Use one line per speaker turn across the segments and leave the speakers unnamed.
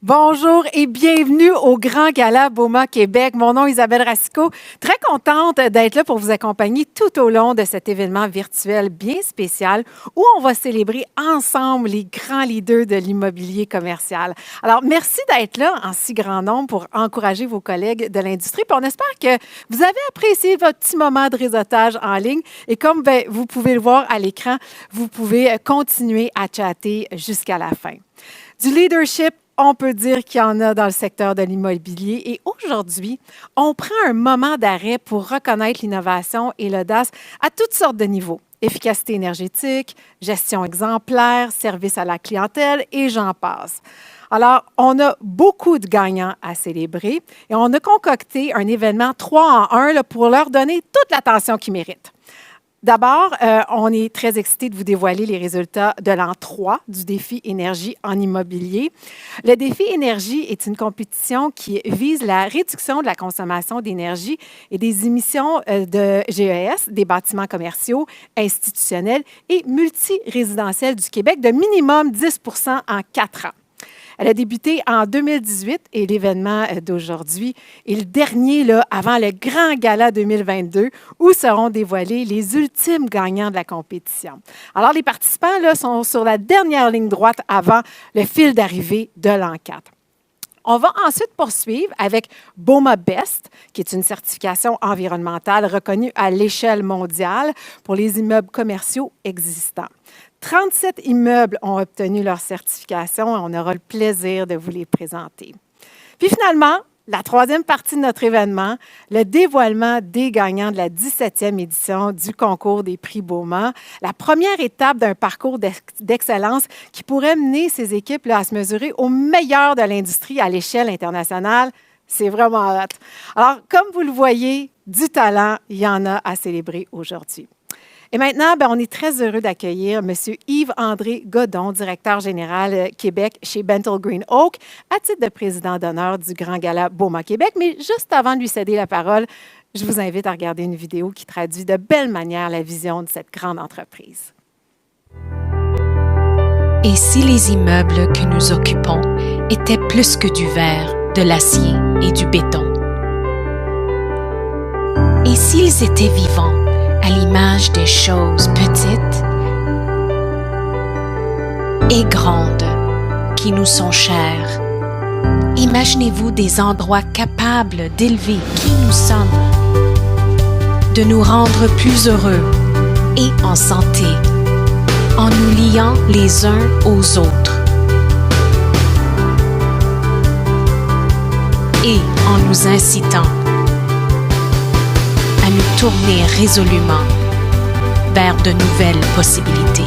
Bonjour et bienvenue au Grand Gala BOMA Québec. Mon nom est Isabelle Racicot. Très contente d'être là pour vous accompagner tout au long de cet événement virtuel bien spécial où on va célébrer ensemble les grands leaders de l'immobilier commercial. Alors, merci d'être là en si grand nombre pour encourager vos collègues de l'industrie. Puis on espère que vous avez apprécié votre petit moment de réseautage en ligne. Et comme vous pouvez le voir à l'écran, vous pouvez continuer à chatter jusqu'à la fin. Du leadership, on peut dire qu'il y en a dans le secteur de l'immobilier. Et aujourd'hui, on prend un moment d'arrêt pour reconnaître l'innovation et l'audace à toutes sortes de niveaux. Efficacité énergétique, gestion exemplaire, service à la clientèle et j'en passe. Alors, on a beaucoup de gagnants à célébrer et on a concocté un événement 3 en 1 là, pour leur donner toute l'attention qu'ils méritent. D'abord, on est très excités de vous dévoiler les résultats de l'an 3 du défi énergie en immobilier. Le défi énergie est une compétition qui vise la réduction de la consommation d'énergie et des émissions de GES, des bâtiments commerciaux, institutionnels et multirésidentiels du Québec de minimum 10 % en 4 ans. Elle a débuté en 2018 et l'événement d'aujourd'hui est le dernier là, avant le Grand Gala 2022 où seront dévoilés les ultimes gagnants de la compétition. Alors, les participants là, sont sur la dernière ligne droite avant le fil d'arrivée de l'an 4. On va ensuite poursuivre avec BOMA Best, qui est une certification environnementale reconnue à l'échelle mondiale pour les immeubles commerciaux existants. 37 immeubles ont obtenu leur certification et on aura le plaisir de vous les présenter. Puis finalement, la troisième partie de notre événement, le dévoilement des gagnants de la 17e édition du concours des prix BOMA, la première étape d'un parcours d'excellence qui pourrait mener ces équipes là, à se mesurer au meilleur de l'industrie à l'échelle internationale. C'est vraiment hot. Alors, comme vous le voyez, du talent, il y en a à célébrer aujourd'hui. Et maintenant, on est très heureux d'accueillir M. Yves-André Godon, directeur général Québec chez Bentall Green Oak, à titre de président d'honneur du Grand Gala BOMA Québec. Mais juste avant de lui céder la parole, je vous invite à regarder une vidéo qui traduit de belle manière la vision de cette grande entreprise.
Et si les immeubles que nous occupons étaient plus que du verre, de l'acier et du béton? Et s'ils étaient vivants, à l'image des choses petites et grandes qui nous sont chères? Imaginez-vous des endroits capables d'élever qui nous sommes, de nous rendre plus heureux et en santé, en nous liant les uns aux autres et en nous incitant à nous tourner résolument vers de nouvelles possibilités.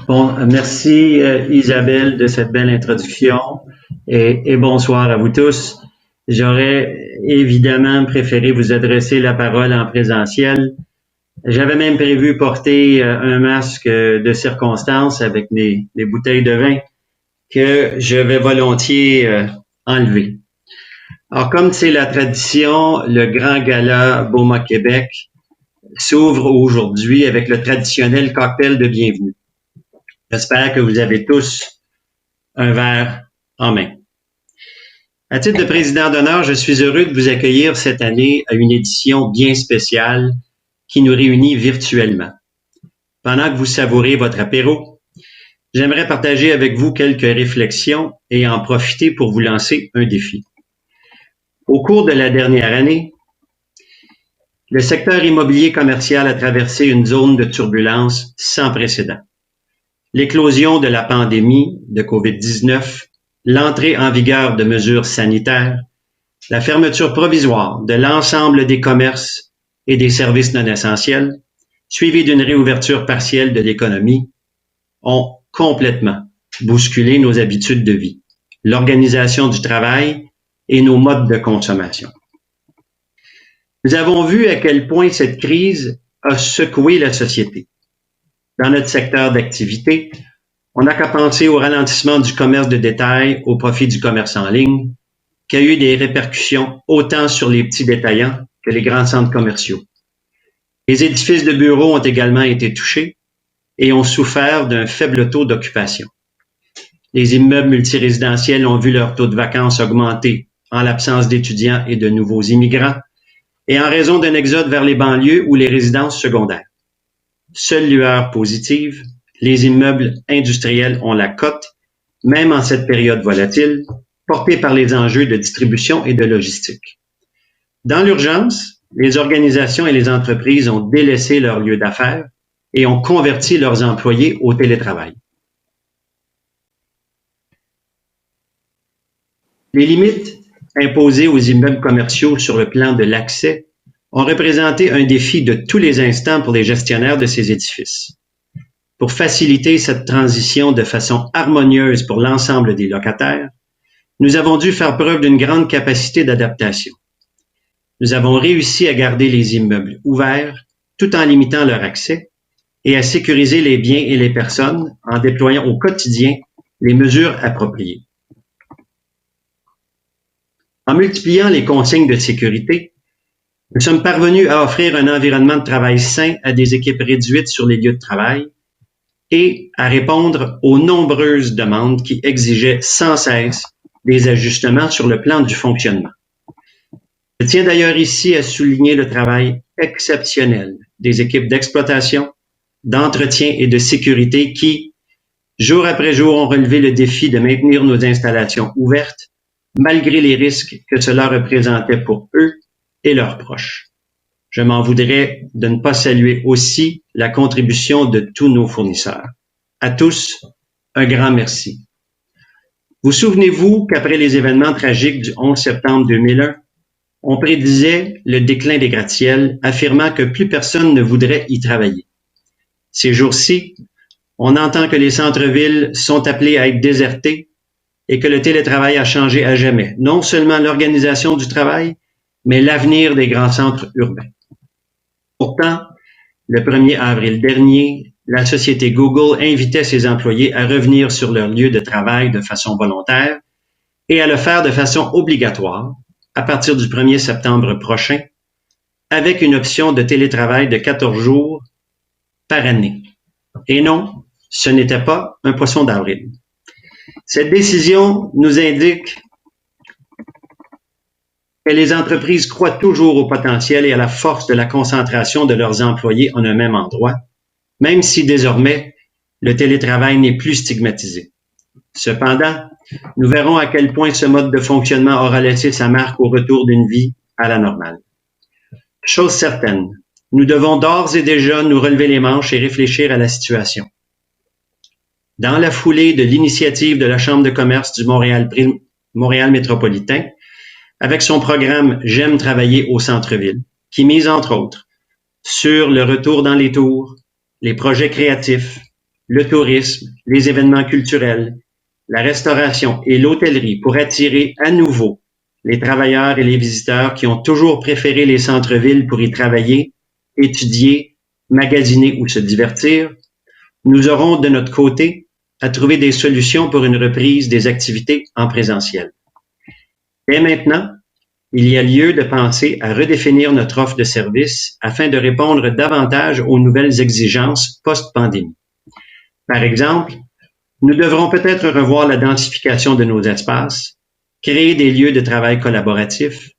Bon, merci Isabelle de cette belle introduction et bonsoir à vous tous. J'aurais évidemment préféré vous adresser la parole en présentiel. J'avais même prévu porter un masque de circonstance avec mes bouteilles de vin que je vais volontiers enlever. Alors, comme c'est la tradition, le Grand Gala BOMA Québec s'ouvre aujourd'hui avec le traditionnel cocktail de bienvenue. J'espère que vous avez tous un verre en main. À titre de président d'honneur, je suis heureux de vous accueillir cette année à une édition bien spéciale qui nous réunit virtuellement. Pendant que vous savourez votre apéro, j'aimerais partager avec vous quelques réflexions et en profiter pour vous lancer un défi. Au cours de la dernière année, le secteur immobilier commercial a traversé une zone de turbulence sans précédent. L'éclosion de la pandémie de COVID-19, l'entrée en vigueur de mesures sanitaires, la fermeture provisoire de l'ensemble des commerces et des services non essentiels, suivie d'une réouverture partielle de l'économie, ont complètement bousculé nos habitudes de vie, l'organisation du travail et nos modes de consommation. Nous avons vu à quel point cette crise a secoué la société. Dans notre secteur d'activité, On n'a qu'à penser au ralentissement du commerce de détail au profit du commerce en ligne, qui a eu des répercussions autant sur les petits détaillants que les grands centres commerciaux. Les édifices de bureaux ont également été touchés et ont souffert d'un faible taux d'occupation. Les immeubles multirésidentiels ont vu leur taux de vacances augmenter en l'absence d'étudiants et de nouveaux immigrants et en raison d'un exode vers les banlieues ou les résidences secondaires. Seule lueur positive, les immeubles industriels ont la cote, même en cette période volatile, portée par les enjeux de distribution et de logistique. Dans l'urgence, les organisations et les entreprises ont délaissé leur lieu d'affaires et ont converti leurs employés au télétravail. Les limites imposées aux immeubles commerciaux sur le plan de l'accès ont représenté un défi de tous les instants pour les gestionnaires de ces édifices. Pour faciliter cette transition de façon harmonieuse pour l'ensemble des locataires, nous avons dû faire preuve d'une grande capacité d'adaptation. Nous avons réussi à garder les immeubles ouverts tout en limitant leur accès et à sécuriser les biens et les personnes en déployant au quotidien les mesures appropriées. En multipliant les consignes de sécurité, nous sommes parvenus à offrir un environnement de travail sain à des équipes réduites sur les lieux de travail et à répondre aux nombreuses demandes qui exigeaient sans cesse des ajustements sur le plan du fonctionnement. Je tiens d'ailleurs ici à souligner le travail exceptionnel des équipes d'exploitation, d'entretien et de sécurité qui, jour après jour, ont relevé le défi de maintenir nos installations ouvertes malgré les risques que cela représentait pour eux et leurs proches. Je m'en voudrais de ne pas saluer aussi la contribution de tous nos fournisseurs. À tous, un grand merci. Vous souvenez-vous qu'après les événements tragiques du 11 septembre 2001, on prédisait le déclin des gratte-ciels, affirmant que plus personne ne voudrait y travailler. Ces jours-ci, on entend que les centres-villes sont appelés à être désertés et que le télétravail a changé à jamais, non seulement l'organisation du travail, mais l'avenir des grands centres urbains. Pourtant, le 1er avril dernier, la société Google invitait ses employés à revenir sur leur lieu de travail de façon volontaire et à le faire de façon obligatoire à partir du 1er septembre prochain, avec une option de télétravail de 14 jours par année. Et non, ce n'était pas un poisson d'avril. Cette décision nous indique que les entreprises croient toujours au potentiel et à la force de la concentration de leurs employés en un même endroit, même si désormais le télétravail n'est plus stigmatisé. Cependant, nous verrons à quel point ce mode de fonctionnement aura laissé sa marque au retour d'une vie à la normale. Chose certaine, nous devons d'ores et déjà nous relever les manches et réfléchir à la situation. Dans la foulée de l'initiative de la Chambre de commerce du Montréal métropolitain, avec son programme « J'aime travailler au centre-ville », qui mise entre autres sur le retour dans les tours, les projets créatifs, le tourisme, les événements culturels, la restauration et l'hôtellerie pour attirer à nouveau les travailleurs et les visiteurs qui ont toujours préféré les centres-villes pour y travailler, étudier, magasiner ou se divertir, nous aurons de notre côté à trouver des solutions pour une reprise des activités en présentiel. Dès maintenant, il y a lieu de penser à redéfinir notre offre de services afin de répondre davantage aux nouvelles exigences post-pandémie. Par exemple, nous devrons peut-être revoir la densification de nos espaces, créer des lieux de travail collaboratifs,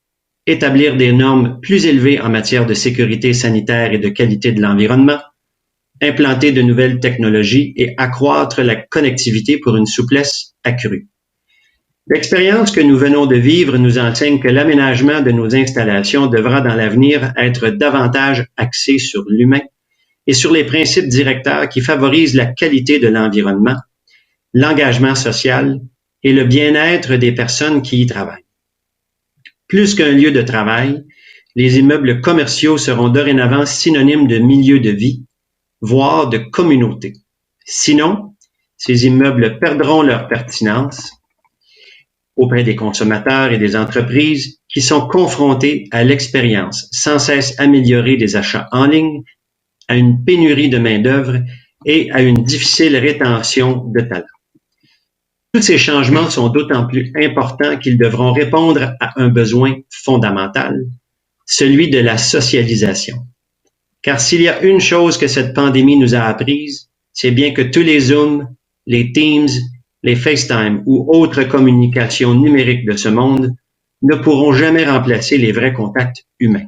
établir des normes plus élevées en matière de sécurité sanitaire et de qualité de l'environnement, implanter de nouvelles technologies et accroître la connectivité pour une souplesse accrue. L'expérience que nous venons de vivre nous enseigne que l'aménagement de nos installations devra dans l'avenir être davantage axé sur l'humain et sur les principes directeurs qui favorisent la qualité de l'environnement, l'engagement social et le bien-être des personnes qui y travaillent. Plus qu'un lieu de travail, les immeubles commerciaux seront dorénavant synonymes de milieu de vie, voire de communauté. Sinon, ces immeubles perdront leur pertinence auprès des consommateurs et des entreprises qui sont confrontés à l'expérience sans cesse améliorée des achats en ligne, à une pénurie de main-d'œuvre et à une difficile rétention de talent. Tous ces changements sont d'autant plus importants qu'ils devront répondre à un besoin fondamental, celui de la socialisation. Car s'il y a une chose que cette pandémie nous a apprise, c'est bien que tous les Zooms, les Teams, les FaceTime ou autres communications numériques de ce monde ne pourront jamais remplacer les vrais contacts humains.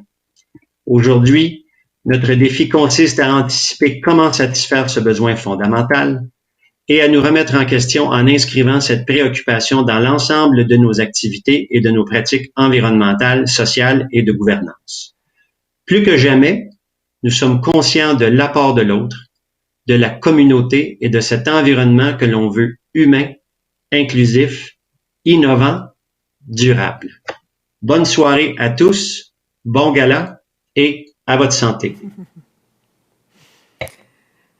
Aujourd'hui, notre défi consiste à anticiper comment satisfaire ce besoin fondamental et à nous remettre en question en inscrivant cette préoccupation dans l'ensemble de nos activités et de nos pratiques environnementales, sociales et de gouvernance. Plus que jamais, nous sommes conscients de l'apport de l'autre, de la communauté et de cet environnement que l'on veut humain, inclusif, innovant, durable. Bonne soirée à tous, bon gala et à votre santé.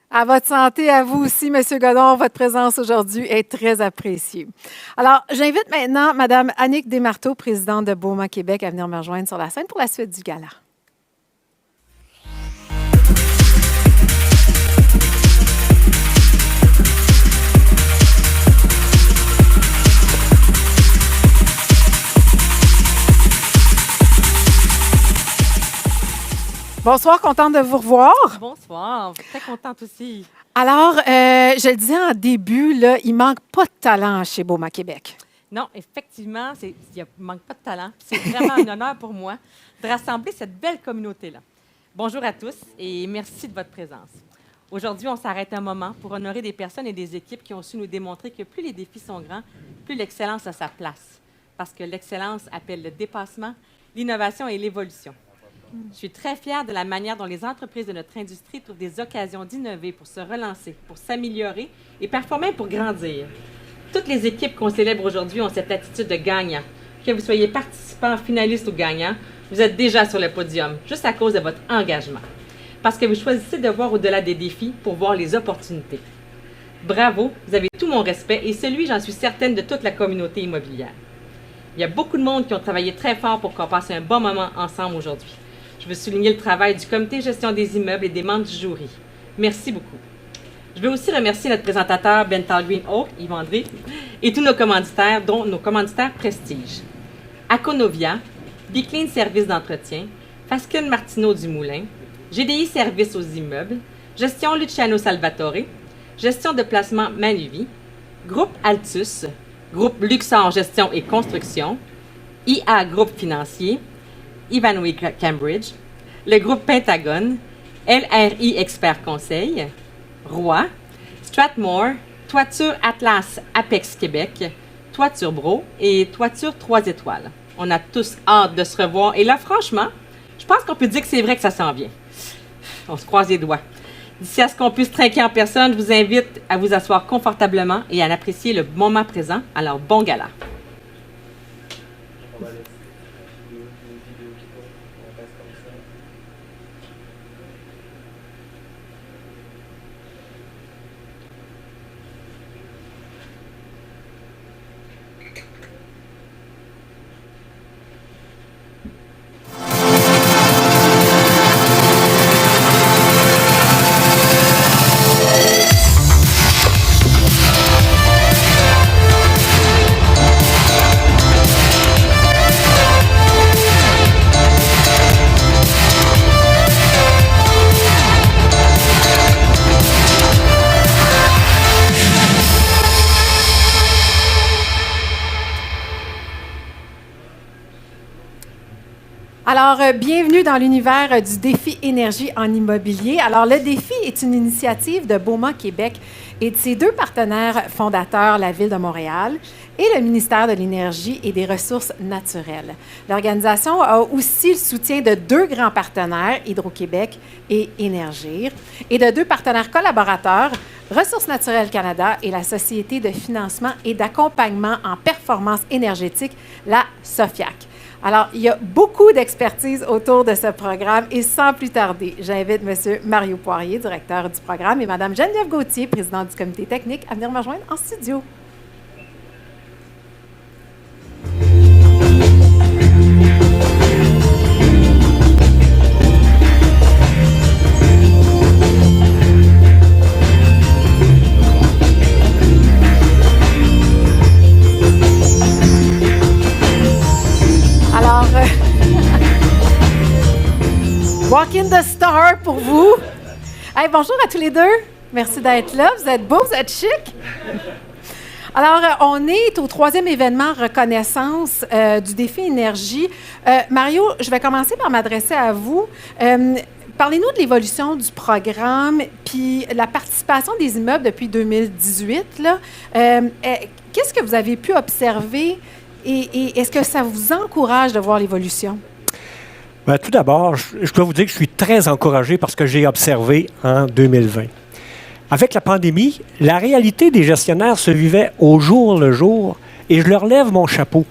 À votre santé, à vous aussi, M. Godon. Votre présence aujourd'hui est très appréciée. Alors, j'invite maintenant Mme Annick Desmarteaux, présidente de BOMA Québec, à venir me rejoindre sur la scène pour la suite du gala. Bonsoir, contente de vous revoir.
Bonsoir, très contente aussi.
Alors, je le disais en début, là, il manque pas de talent chez BOMA Québec.
Non, effectivement, il ne manque pas de talent. C'est vraiment un honneur pour moi de rassembler cette belle communauté-là. Bonjour à tous et merci de votre présence. Aujourd'hui, on s'arrête un moment pour honorer des personnes et des équipes qui ont su nous démontrer que plus les défis sont grands, plus l'excellence a sa place. Parce que l'excellence appelle le dépassement, l'innovation et l'évolution. Je suis très fière de la manière dont les entreprises de notre industrie trouvent des occasions d'innover pour se relancer, pour s'améliorer et parfois même pour grandir. Toutes les équipes qu'on célèbre aujourd'hui ont cette attitude de gagnant. Que vous soyez participant, finaliste ou gagnant, vous êtes déjà sur le podium, juste à cause de votre engagement. Parce que vous choisissez de voir au-delà des défis pour voir les opportunités. Bravo, vous avez tout mon respect et celui, j'en suis certaine, de toute la communauté immobilière. Il y a beaucoup de monde qui ont travaillé très fort pour qu'on passe un bon moment ensemble aujourd'hui. Je veux souligner le travail du comité de gestion des immeubles et des membres du jury. Merci beaucoup. Je veux aussi remercier notre présentateur Bental Green Oak, Yves André, et tous nos commanditaires, dont nos commanditaires Prestige. Aconovia, Biclean Services d'entretien, Fasken Martineau du Moulin, GDI Services aux immeubles, Gestion Luciano Salvatore, Gestion de placement Manuvie, Groupe Altus, Groupe Luxor Gestion et Construction, IA Groupe Financier, Ivanhoe Cambridge, le groupe Pentagone, LRI Expert Conseil, Roi, Strathmore, Toiture Atlas Apex Québec, Toiture Bro et Toiture 3 étoiles. On a tous hâte de se revoir et là, franchement, je pense qu'on peut dire que c'est vrai que ça s'en vient. On se croise les doigts. D'ici à ce qu'on puisse trinquer en personne, je vous invite à vous asseoir confortablement et à apprécier le moment présent. Alors, bon gala!
Alors, bienvenue dans l'univers du défi énergie en immobilier. Alors, le défi est une initiative de BOMA Québec et de ses deux partenaires fondateurs, la Ville de Montréal et le ministère de l'Énergie et des Ressources naturelles. L'organisation a aussi le soutien de deux grands partenaires, Hydro-Québec et Énergir, et de deux partenaires collaborateurs, Ressources naturelles Canada et la Société de financement et d'accompagnement en performance énergétique, la SOFIAC. Alors, il y a beaucoup d'expertise autour de ce programme et sans plus tarder, j'invite M. Mario Poirier, directeur du programme, et Mme Geneviève Gauthier, présidente du comité technique, à venir me rejoindre en studio. Walk in the Star pour vous. Hey, bonjour à tous les deux. Merci d'être là. Vous êtes beaux, vous êtes chic. Alors, on est au 3e événement reconnaissance du défi énergie. Mario, je vais commencer par m'adresser à vous. Parlez-nous de l'évolution du programme, puis la participation des immeubles depuis 2018. Là. Qu'est-ce que vous avez pu observer et est-ce que ça vous encourage de voir l'évolution?
Bien, tout d'abord, je dois vous dire que je suis très encouragé par ce que j'ai observé en 2020. Avec la pandémie, la réalité des gestionnaires se vivait au jour le jour et je leur lève mon chapeau.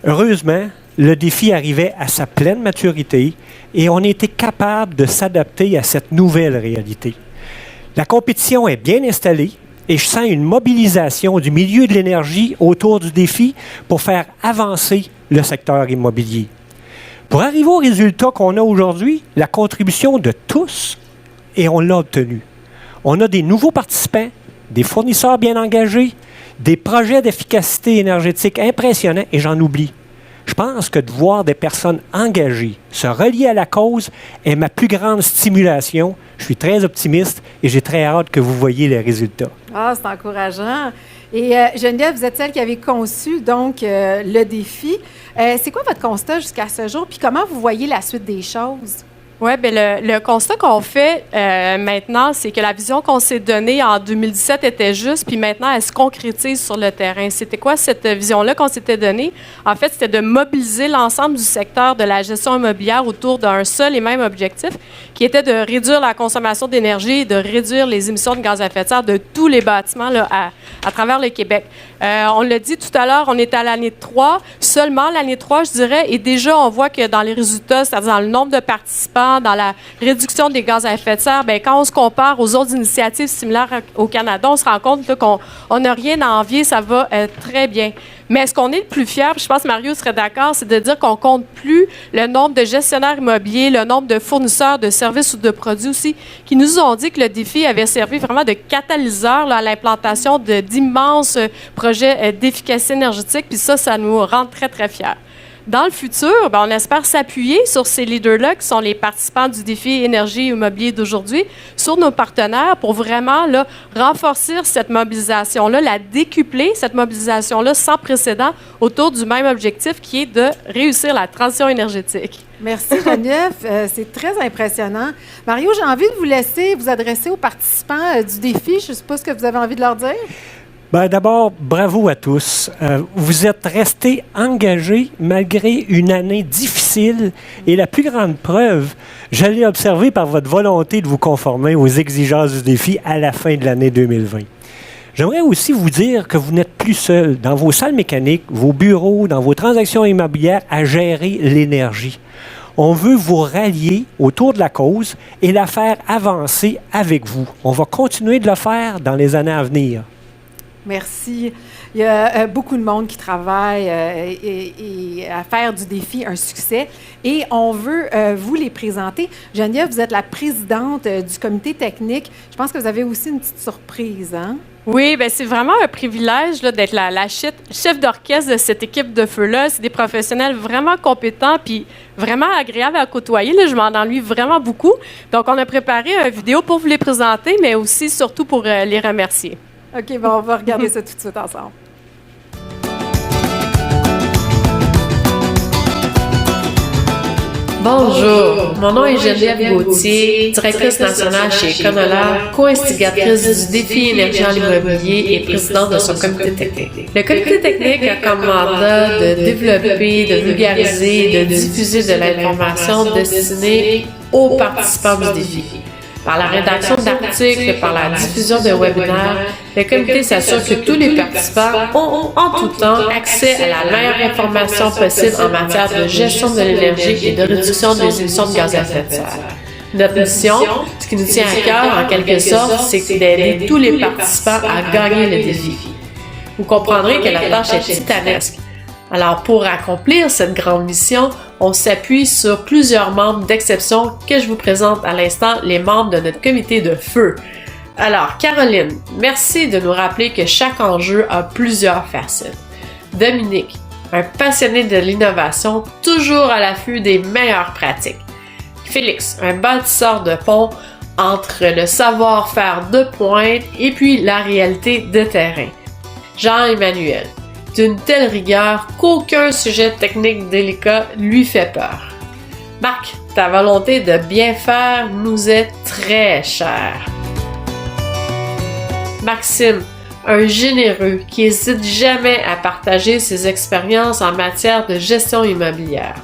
Heureusement, le défi arrivait à sa pleine maturité et on était capable de s'adapter à cette nouvelle réalité. La compétition est bien installée et je sens une mobilisation du milieu de l'énergie autour du défi pour faire avancer le secteur immobilier. Pour arriver au résultat qu'on a aujourd'hui, la contribution de tous, et on l'a obtenu. On a des nouveaux participants, des fournisseurs bien engagés, des projets d'efficacité énergétique impressionnants, et j'en oublie. Je pense que de voir des personnes engagées se relier à la cause est ma plus grande stimulation. Je suis très optimiste et j'ai très hâte que vous voyiez les résultats.
Ah, c'est encourageant. Et Geneviève, vous êtes celle qui avait conçu donc le défi. C'est quoi votre constat jusqu'à ce jour? Puis comment vous voyez la suite des choses?
Oui, bien, le constat qu'on fait maintenant, c'est que la vision qu'on s'est donnée en 2017 était juste, puis maintenant, elle se concrétise sur le terrain. C'était quoi cette vision-là qu'on s'était donnée? En fait, c'était de mobiliser l'ensemble du secteur de la gestion immobilière autour d'un seul et même objectif, qui était de réduire la consommation d'énergie et de réduire les émissions de gaz à effet de serre de tous les bâtiments là, à travers le Québec. On l'a dit tout à l'heure, on est à l'année 3, seulement l'année 3, je dirais, et déjà, on voit que dans les résultats, c'est-à-dire dans le nombre de participants, dans la réduction des gaz à effet de serre, bien, quand on se compare aux autres initiatives similaires au Canada, on se rend compte là, qu'on n'a rien à envier, ça va très bien. Mais ce qu'on est le plus fier, je pense que Mario serait d'accord, c'est de dire qu'on compte plus le nombre de gestionnaires immobiliers, le nombre de fournisseurs de services ou de produits aussi, qui nous ont dit que le défi avait servi vraiment de catalyseur là, à l'implantation d'immenses projets d'efficacité énergétique, puis ça nous rend très, très fiers. Dans le futur, bien, on espère s'appuyer sur ces leaders-là, qui sont les participants du défi énergie immobilier d'aujourd'hui, sur nos partenaires pour vraiment là, renforcer cette mobilisation-là, la décupler, cette mobilisation-là sans précédent autour du même objectif qui est de réussir la transition énergétique.
Merci Geneviève, c'est très impressionnant. Mario, j'ai envie de vous laisser vous adresser aux participants du défi. Je ne sais pas ce que vous avez envie de leur dire.
Bien, d'abord, bravo à tous. Vous êtes restés engagés malgré une année difficile et la plus grande preuve, je l'ai observé par votre volonté de vous conformer aux exigences du défi à la fin de l'année 2020. J'aimerais aussi vous dire que vous n'êtes plus seul dans vos salles mécaniques, vos bureaux, dans vos transactions immobilières à gérer l'énergie. On veut vous rallier autour de la cause et la faire avancer avec vous. On va continuer de le faire dans les années à venir.
Merci. Il y a beaucoup de monde qui travaille et à faire du défi un succès et on veut vous les présenter. Geneviève, vous êtes la présidente du comité technique. Je pense que vous avez aussi une petite surprise, hein?
Oui, bien, c'est vraiment un privilège là, d'être la chef d'orchestre de cette équipe de feu-là. C'est des professionnels vraiment compétents puis vraiment agréables à côtoyer. Là, je m'en ennuie vraiment beaucoup. Donc, on a préparé une vidéo pour vous les présenter, mais aussi surtout pour les remercier.
OK, bon, on va regarder ça tout de suite ensemble.
Bonjour, mon nom est Geneviève Gauthier, directrice nationale chez Conolar, co-instigatrice du défi énergie en immobilier et présidente de son comité technique. Le comité technique a comme mandat de développer, de vulgariser et de diffuser de l'information destinée aux participants du défi. Par la rédaction d'articles, par la diffusion de webinaires, le comité s'assure que tous les participants ont en tout temps accès à la meilleure information possible en matière de gestion de l'énergie et de réduction des émissions de gaz à effet de serre. Notre mission, ce qui nous tient à cœur en quelque sorte, c'est d'aider tous les participants à gagner le défi. Vous comprendrez que la tâche est titanesque. Alors, pour accomplir cette grande mission, on s'appuie sur plusieurs membres d'exception que je vous présente à l'instant, les membres de notre comité de feu. Alors, Caroline, merci de nous rappeler que chaque enjeu a plusieurs facettes. Dominique, un passionné de l'innovation, toujours à l'affût des meilleures pratiques. Félix, un bâtisseur de pont entre le savoir-faire de pointe et puis la réalité de terrain. Jean-Emmanuel, d'une telle rigueur qu'aucun sujet technique délicat lui fait peur. Marc, ta volonté de bien faire nous est très chère. Maxime, un généreux qui n'hésite jamais à partager ses expériences en matière de gestion immobilière.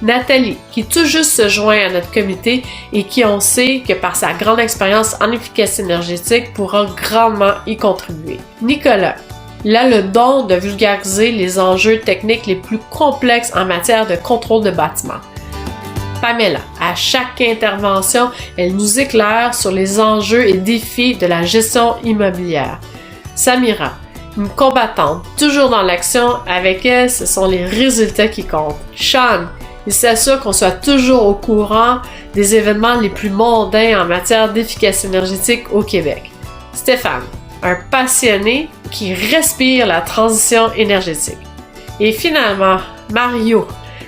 Nathalie, qui tout juste se joint à notre comité et qui on sait que par sa grande expérience en efficacité énergétique pourra grandement y contribuer. Nicolas, il a le don de vulgariser les enjeux techniques les plus complexes en matière de contrôle de bâtiment. Pamela, à chaque intervention, elle nous éclaire sur les enjeux et défis de la gestion immobilière. Samira, une combattante, toujours dans l'action, avec elle, ce sont les résultats qui comptent. Sean, il s'assure qu'on soit toujours au courant des événements les plus mondains en matière d'efficacité énergétique au Québec. Stéphane, un passionné qui respire la transition énergétique. Et finalement, Mario,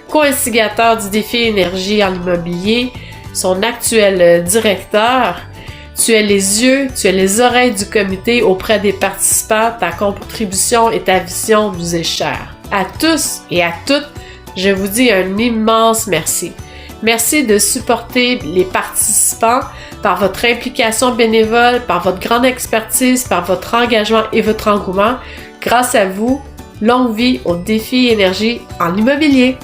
co-instigateur du défi énergie en immobilier, son actuel directeur. Tu es les yeux, tu es les oreilles du comité auprès des participants. Ta contribution et ta vision nous est chère. À tous et à toutes, je vous dis un immense merci. Merci de supporter les participants par votre implication bénévole, par votre grande expertise, par votre engagement et votre engouement. Grâce à vous, longue vie au défi énergie en immobilier.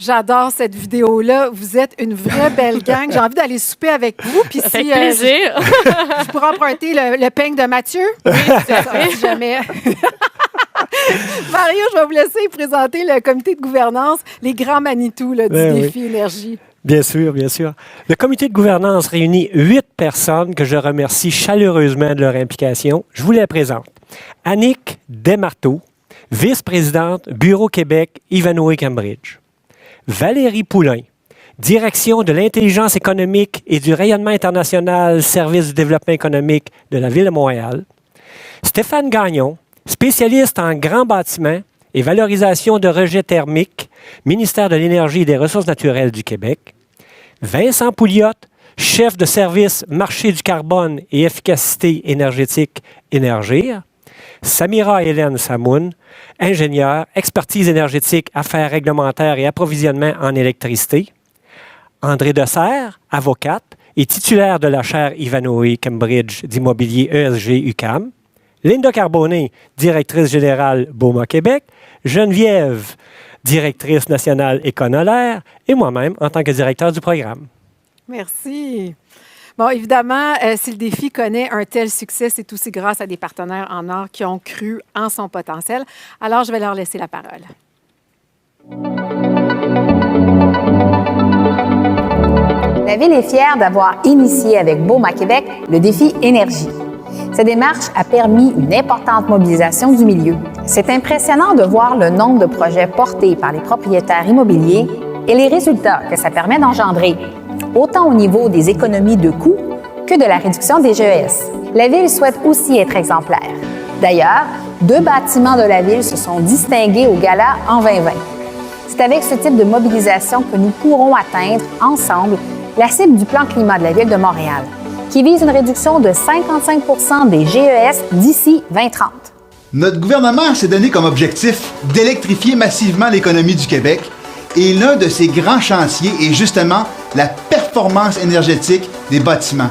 J'adore cette vidéo-là. Vous êtes une vraie belle gang. J'ai envie d'aller souper avec vous. Puis
Ça fait plaisir.
Je pourrais emprunter le peigne de Mathieu. Oui, c'est ça. Si jamais. Mario, je vais vous laisser présenter le comité de gouvernance, les grands Manitou là, du défi énergie.
Bien sûr, bien sûr. Le comité de gouvernance réunit 8 personnes que je remercie chaleureusement de leur implication. Je vous les présente. Annick Desmarteau, vice-présidente, Bureau Québec, Ivanhoe Cambridge. Valérie Poulain, direction de l'intelligence économique et du rayonnement international, service du développement économique de la Ville de Montréal. Stéphane Gagnon, spécialiste en grands bâtiments et valorisation de rejets thermiques, ministère de l'Énergie et des Ressources naturelles du Québec. Vincent Pouliot, chef de service marché du carbone et efficacité énergétique Énergir. Samira Hélène Samoun, ingénieure, expertise énergétique, affaires réglementaires et approvisionnement en électricité. André Desserre, avocate et titulaire de la chaire Ivanhoe Cambridge d'immobilier ESG-UQAM. Linda Carbonet, directrice générale BOMA Québec. Geneviève, directrice nationale Éconolaire. Et moi-même, en tant que directeur du programme.
Merci. Bon, évidemment, si le défi connaît un tel succès, c'est aussi grâce à des partenaires en or qui ont cru en son potentiel. Alors, je vais leur laisser la parole.
La Ville est fière d'avoir initié avec BOMA Québec le défi énergie. Cette démarche a permis une importante mobilisation du milieu. C'est impressionnant de voir le nombre de projets portés par les propriétaires immobiliers et les résultats que ça permet d'engendrer, autant au niveau des économies de coûts que de la réduction des GES. La Ville souhaite aussi être exemplaire. D'ailleurs, 2 bâtiments de la Ville se sont distingués au gala en 2020. C'est avec ce type de mobilisation que nous pourrons atteindre, ensemble, la cible du plan climat de la Ville de Montréal, qui vise une réduction de 55 % des GES d'ici 2030.
Notre gouvernement s'est donné comme objectif d'électrifier massivement l'économie du Québec et l'un de ses grands chantiers est justement la performance énergétique des bâtiments.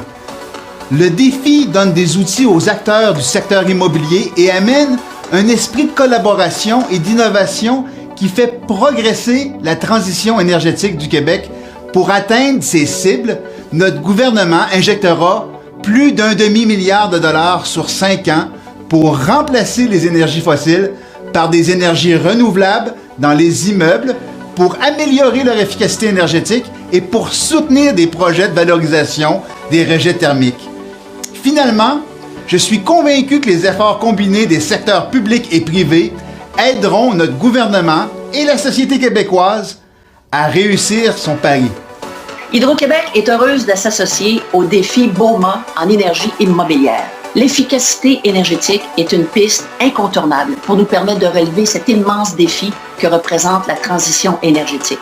Le défi donne des outils aux acteurs du secteur immobilier et amène un esprit de collaboration et d'innovation qui fait progresser la transition énergétique du Québec. Pour atteindre ces cibles, notre gouvernement injectera plus d'1 demi-milliard de dollars sur 5 ans pour remplacer les énergies fossiles par des énergies renouvelables dans les immeubles, pour améliorer leur efficacité énergétique et pour soutenir des projets de valorisation des rejets thermiques. Finalement, je suis convaincu que les efforts combinés des secteurs publics et privés aideront notre gouvernement et la société québécoise à réussir son pari.
Hydro-Québec est heureuse de s'associer au défi BOMA en énergie immobilière. L'efficacité énergétique est une piste incontournable pour nous permettre de relever cet immense défi que représente la transition énergétique.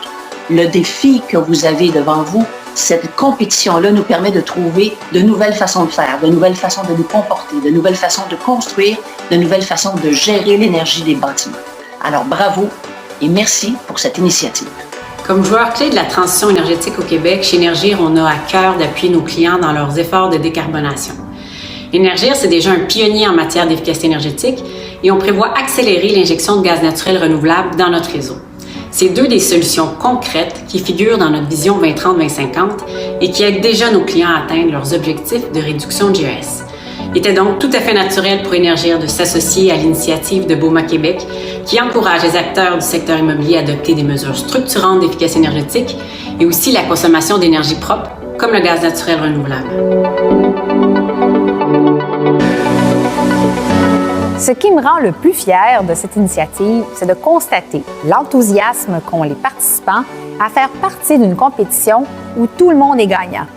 Le défi que vous avez devant vous, cette compétition-là nous permet de trouver de nouvelles façons de faire, de nouvelles façons de nous comporter, de nouvelles façons de construire, de nouvelles façons de gérer l'énergie des bâtiments. Alors bravo et merci pour cette initiative.
Comme joueur clé de la transition énergétique au Québec, chez Énergir, on a à cœur d'appuyer nos clients dans leurs efforts de décarbonation. Énergir, c'est déjà un pionnier en matière d'efficacité énergétique et on prévoit accélérer l'injection de gaz naturel renouvelable dans notre réseau. C'est deux des solutions concrètes qui figurent dans notre vision 2030-2050 et qui aident déjà nos clients à atteindre leurs objectifs de réduction de GES. Il était donc tout à fait naturel pour Énergir de s'associer à l'initiative de BOMA Québec qui encourage les acteurs du secteur immobilier à adopter des mesures structurantes d'efficacité énergétique et aussi la consommation d'énergie propre, comme le gaz naturel renouvelable.
Ce qui me rend le plus fière de cette initiative, c'est de constater l'enthousiasme qu'ont les participants à faire partie d'une compétition où tout le monde est gagnant.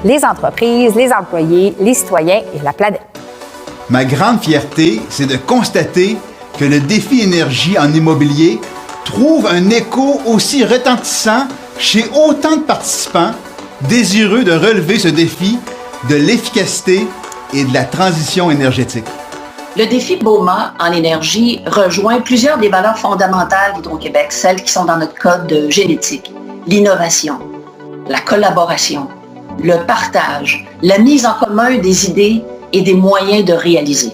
Les entreprises, les employés, les citoyens et la planète.
Ma grande fierté, c'est de constater que le défi énergie en immobilier trouve un écho aussi retentissant chez autant de participants désireux de relever ce défi de l'efficacité et de la transition énergétique.
Le défi BOMA en énergie rejoint plusieurs des valeurs fondamentales d'Hydro-Québec, celles qui sont dans notre code génétique. L'innovation, la collaboration, le partage, la mise en commun des idées et des moyens de réaliser.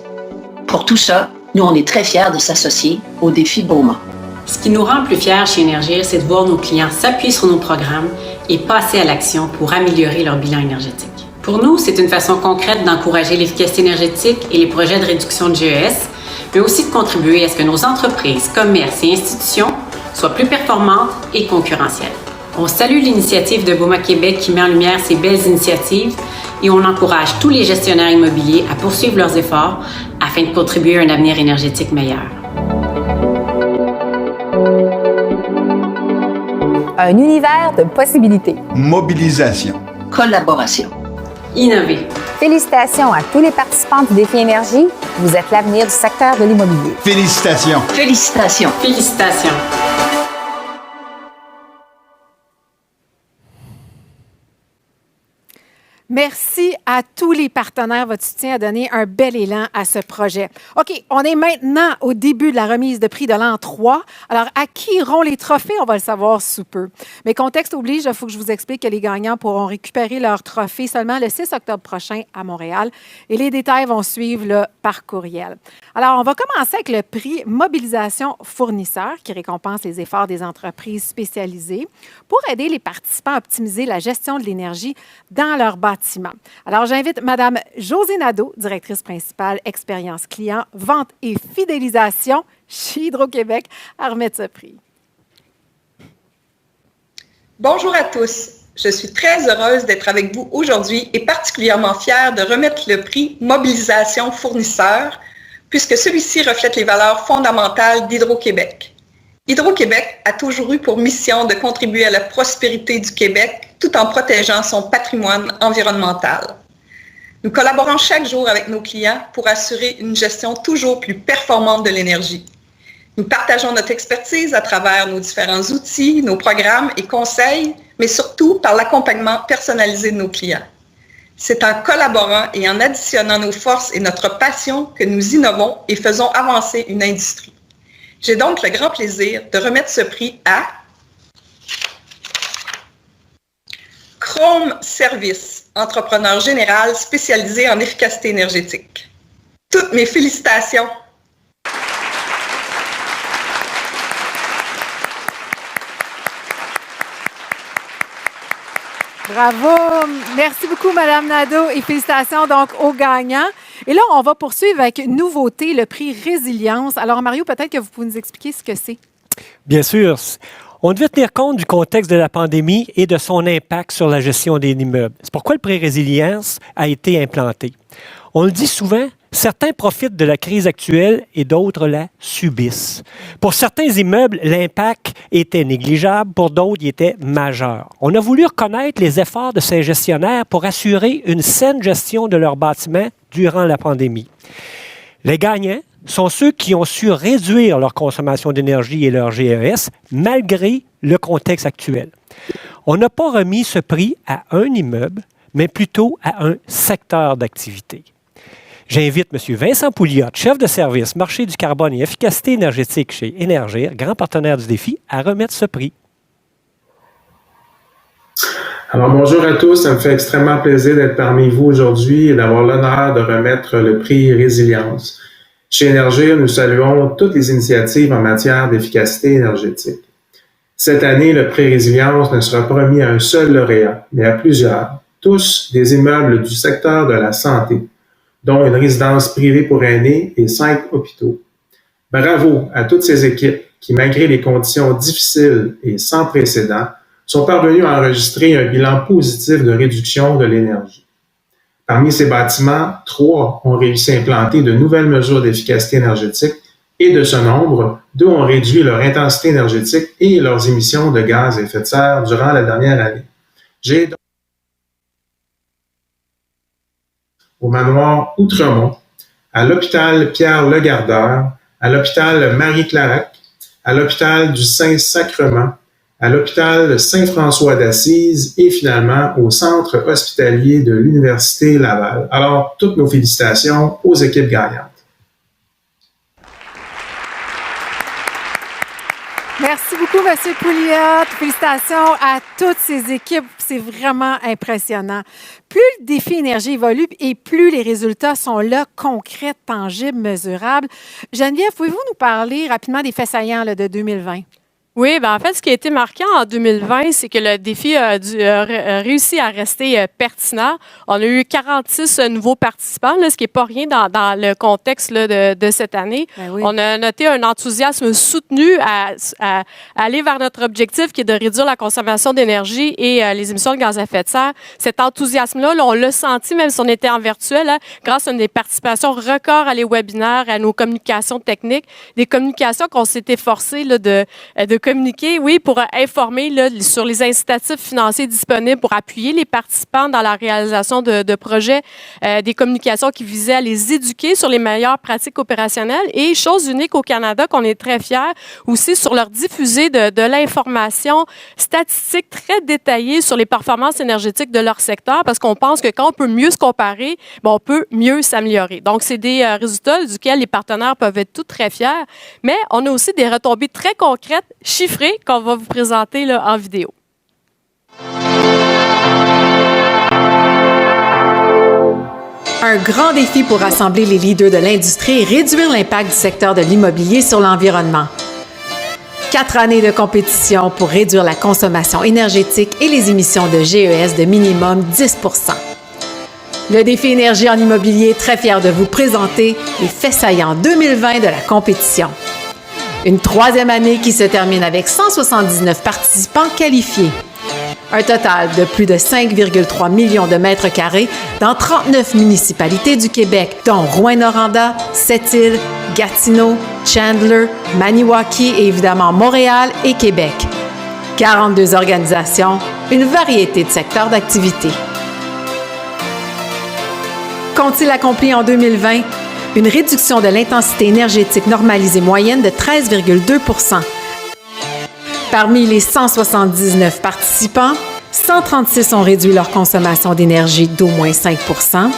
Pour tout ça, nous, on est très fiers de s'associer au défi BOMA.
Ce qui nous rend plus fiers chez Énergir, c'est de voir nos clients s'appuyer sur nos programmes et passer à l'action pour améliorer leur bilan énergétique. Pour nous, c'est une façon concrète d'encourager l'efficacité énergétique et les projets de réduction de GES, mais aussi de contribuer à ce que nos entreprises, commerces et institutions soient plus performantes et concurrentielles. On salue l'initiative de BOMA Québec qui met en lumière ces belles initiatives et on encourage tous les gestionnaires immobiliers à poursuivre leurs efforts afin de contribuer à un avenir énergétique meilleur.
Un univers de possibilités.
Mobilisation.
Collaboration.
Innover.
Félicitations à tous les participants du défi énergie. Vous êtes l'avenir du secteur de l'immobilier.
Félicitations.
Félicitations.
Félicitations.
Merci à tous les partenaires. Votre soutien a donné un bel élan à ce projet. OK, on est maintenant au début de la remise de prix de l'an 3. Alors, à qui iront les trophées? On va le savoir sous peu. Mais contexte oblige, il faut que je vous explique que les gagnants pourront récupérer leurs trophées seulement le 6 octobre prochain à Montréal. Et les détails vont suivre là, par courriel. Alors, on va commencer avec le prix Mobilisation fournisseur qui récompense les efforts des entreprises spécialisées pour aider les participants à optimiser la gestion de l'énergie dans leur bâtiment. Alors, j'invite Mme Josée Nadeau, directrice principale expérience client, vente et fidélisation chez Hydro-Québec, à remettre ce prix.
Bonjour à tous. Je suis très heureuse d'être avec vous aujourd'hui et particulièrement fière de remettre le prix Mobilisation fournisseur, puisque celui-ci reflète les valeurs fondamentales d'Hydro-Québec. Hydro-Québec a toujours eu pour mission de contribuer à la prospérité du Québec tout en protégeant son patrimoine environnemental. Nous collaborons chaque jour avec nos clients pour assurer une gestion toujours plus performante de l'énergie. Nous partageons notre expertise à travers nos différents outils, nos programmes et conseils, mais surtout par l'accompagnement personnalisé de nos clients. C'est en collaborant et en additionnant nos forces et notre passion que nous innovons et faisons avancer une industrie. J'ai donc le grand plaisir de remettre ce prix à Chrome Service, entrepreneur général spécialisé en efficacité énergétique. Toutes mes félicitations!
Bravo! Merci beaucoup, Mme Nadeau, et félicitations donc aux gagnants. Et là, on va poursuivre avec une nouveauté, le prix Résilience. Alors, Mario, peut-être que vous pouvez nous expliquer ce que c'est.
Bien sûr. On devait tenir compte du contexte de la pandémie et de son impact sur la gestion des immeubles. C'est pourquoi le prix Résilience a été implanté. On le dit souvent, Certains profitent de la crise actuelle et d'autres la subissent. Pour certains immeubles, l'impact était négligeable, pour d'autres, il était majeur. On a voulu reconnaître les efforts de ces gestionnaires pour assurer une saine gestion de leurs bâtiments durant la pandémie. Les gagnants sont ceux qui ont su réduire leur consommation d'énergie et leur GES malgré le contexte actuel. On n'a pas remis ce prix à un immeuble, mais plutôt à un secteur d'activité. J'invite M. Vincent Pouliot, chef de service marché du carbone et efficacité énergétique chez Énergir, grand partenaire du défi, à remettre ce prix.
Alors, bonjour à tous. Ça me fait extrêmement plaisir d'être parmi vous aujourd'hui et d'avoir l'honneur de remettre le prix Résilience. Chez Énergir, nous saluons toutes les initiatives en matière d'efficacité énergétique. Cette année, le prix Résilience ne sera pas remis à un seul lauréat, mais à plusieurs, tous des immeubles du secteur de la santé, dont une résidence privée pour aînés et 5 hôpitaux. Bravo à toutes ces équipes qui, malgré les conditions difficiles et sans précédent, sont parvenues à enregistrer un bilan positif de réduction de l'énergie. Parmi ces bâtiments, 3 ont réussi à implanter de nouvelles mesures d'efficacité énergétique et de ce nombre, 2 ont réduit leur intensité énergétique et leurs émissions de gaz à effet de serre durant la dernière année. J'ai donc au manoir Outremont, à l'hôpital Pierre-Legardeur, à l'hôpital Marie-Clarac, à l'hôpital du Saint-Sacrement, à l'hôpital Saint-François d'Assise et finalement au centre hospitalier de l'Université Laval. Alors, toutes nos félicitations aux équipes gagnantes.
Merci beaucoup, M. Pouliot. Félicitations à toutes ces équipes. C'est vraiment impressionnant. Plus le défi énergie évolue et plus les résultats sont là, concrets, tangibles, mesurables. Geneviève, pouvez-vous nous parler rapidement des faits saillants là, de 2020?
Oui, en fait, ce qui a été marquant en 2020, c'est que le défi a réussi à rester pertinent. On a eu 46 nouveaux participants, là, ce qui n'est pas rien dans le contexte là, de cette année. Ben oui. On a noté un enthousiasme soutenu à aller vers notre objectif qui est de réduire la consommation d'énergie et les émissions de gaz à effet de serre. Cet enthousiasme-là, on l'a senti même si on était en virtuel, hein, grâce à des participations records à les webinaires, à nos communications techniques, des communications qu'on s'est efforcé là, de communiquer, oui, pour informer là, sur les incitatifs financiers disponibles pour appuyer les participants dans la réalisation de projets, des communications qui visaient à les éduquer sur les meilleures pratiques opérationnelles et, chose unique au Canada, qu'on est très fiers, aussi sur leur diffuser de l'information statistique très détaillée sur les performances énergétiques de leur secteur, parce qu'on pense que quand on peut mieux se comparer, on peut mieux s'améliorer. Donc, c'est des résultats duquel les partenaires peuvent être tous très fiers, mais on a aussi des retombées très concrètes, chiffré qu'on va vous présenter là, en vidéo.
Un grand défi pour rassembler les leaders de l'industrie et réduire l'impact du secteur de l'immobilier sur l'environnement. 4 années de compétition pour réduire la consommation énergétique et les émissions de GES de minimum 10 %. Le défi énergie en immobilier est très fier de vous présenter les faits saillants 2020 de la compétition. Une 3e année qui se termine avec 179 participants qualifiés. Un total de plus de 5,3 millions de mètres carrés dans 39 municipalités du Québec, dont Rouyn-Noranda, Sept-Îles, Gatineau, Chandler, Maniwaki et évidemment Montréal et Québec. 42 organisations, une variété de secteurs d'activité. Qu'ont-ils accompli en 2020? Une réduction de l'intensité énergétique normalisée moyenne de 13,2 %. Parmi les 179 participants, 136 ont réduit leur consommation d'énergie d'au moins 5 %.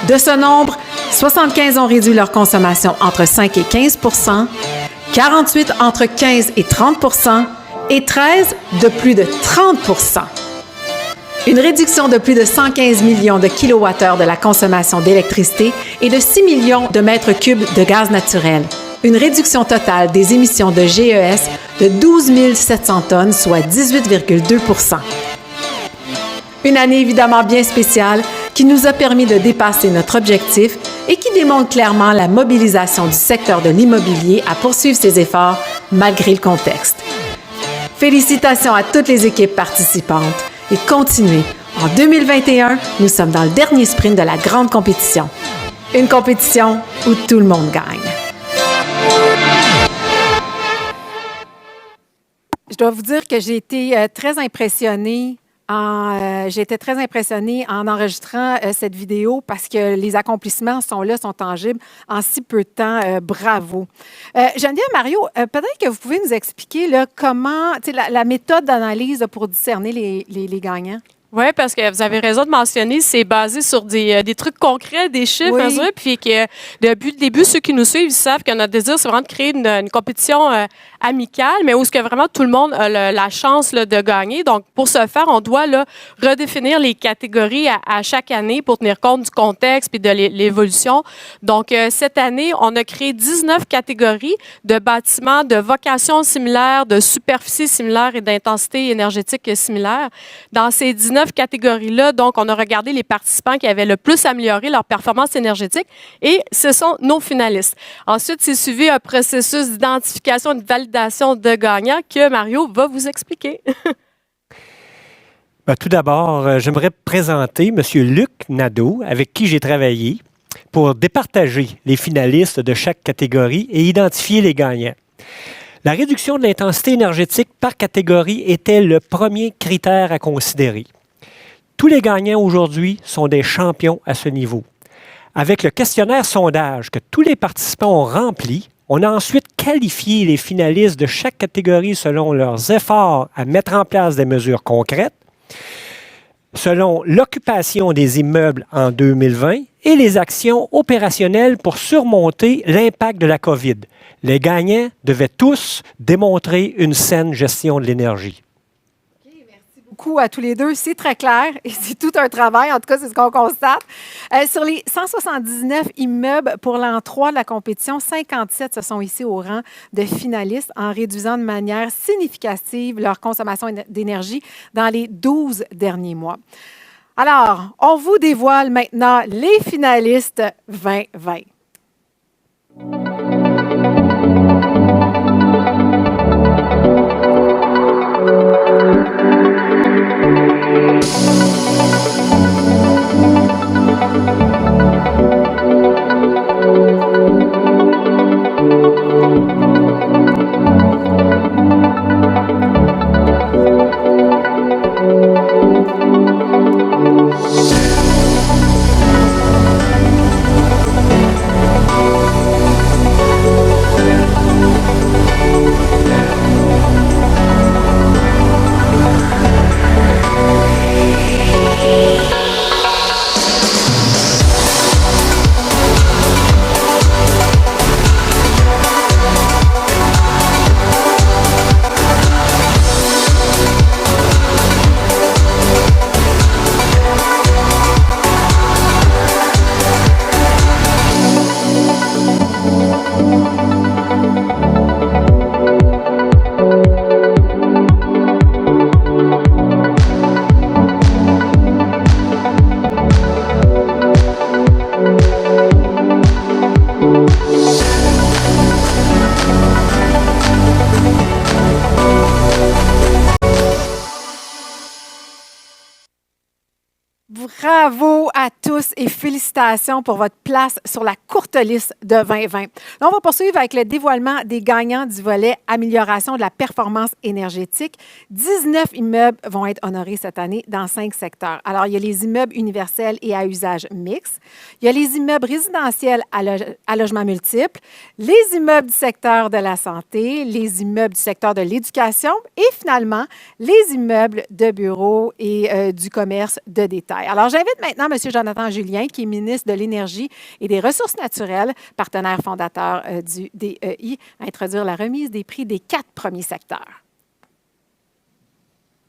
De ce nombre, 75 ont réduit leur consommation entre 5 et 15 %, 48 entre 15 et 30 % et 13 de plus de 30 %. Une réduction de plus de 115 millions de kilowattheures de la consommation d'électricité et de 6 millions de mètres cubes de gaz naturel. Une réduction totale des émissions de GES de 12 700 tonnes, soit 18,2 %. Une année évidemment bien spéciale qui nous a permis de dépasser notre objectif et qui démontre clairement la mobilisation du secteur de l'immobilier à poursuivre ses efforts malgré le contexte. Félicitations à toutes les équipes participantes. Et continuez. En 2021, nous sommes dans le dernier sprint de la grande compétition. Une compétition où tout le monde gagne. Je dois vous dire que j'ai été très impressionnée j'étais très impressionnée en enregistrant cette vidéo parce que les accomplissements sont là, sont tangibles en si peu de temps. Bravo. Geneviève, Mario, peut-être que vous pouvez nous expliquer là, comment, la méthode d'analyse là, pour discerner les gagnants.
Oui, parce que vous avez raison de mentionner, c'est basé sur des trucs concrets, des chiffres,
Oui.
puis que depuis le début, ceux qui nous suivent, ils savent que notre désir, c'est vraiment de créer une compétition amicale, mais où est-ce que vraiment tout le monde a la chance là, de gagner. Donc, pour ce faire, on doit là, redéfinir les catégories à chaque année pour tenir compte du contexte puis de l'évolution. Donc, cette année, on a créé 19 catégories de bâtiments de vocation similaire, de superficie similaire et d'intensité énergétique similaire. Dans ces 19 catégories-là, donc, on a regardé les participants qui avaient le plus amélioré leur performance énergétique et ce sont nos finalistes. Ensuite, c'est suivi un processus d'identification et de validation de gagnants que Mario va vous expliquer.
Tout d'abord, j'aimerais présenter M. Luc Nadeau, avec qui j'ai travaillé, pour départager les finalistes de chaque catégorie et identifier les gagnants. La réduction de l'intensité énergétique par catégorie était le premier critère à considérer. Tous les gagnants aujourd'hui sont des champions à ce niveau. Avec le questionnaire sondage que tous les participants ont rempli, on a ensuite qualifié les finalistes de chaque catégorie selon leurs efforts à mettre en place des mesures concrètes, selon l'occupation des immeubles en 2020 et les actions opérationnelles pour surmonter l'impact de la COVID. Les gagnants devaient tous démontrer une saine gestion de l'énergie.
Beaucoup à tous les deux. C'est très clair et c'est tout un travail. En tout cas, c'est ce qu'on constate. Sur les 179 immeubles pour l'an 3 de la compétition, 57 se sont ici au rang de finalistes en réduisant de manière significative leur consommation d'énergie dans les 12 derniers mois. Alors, on vous dévoile maintenant les finalistes 2020. Bravo à tous et félicitations pour votre place sur la courte liste de 2020. Là, on va poursuivre avec le dévoilement des gagnants du volet amélioration de la performance énergétique. 19 immeubles vont être honorés cette année dans 5 secteurs. Alors, il y a les immeubles universels et à usage mixte. Il y a les immeubles résidentiels à logement multiple, les immeubles du secteur de la santé, les immeubles du secteur de l'éducation et finalement, les immeubles de bureaux et du commerce de détail. Alors, j'invite maintenant M. Jonathan Julien, qui est ministre de l'Énergie et des Ressources naturelles, partenaire fondateur du DEI, à introduire la remise des prix des 4 premiers secteurs.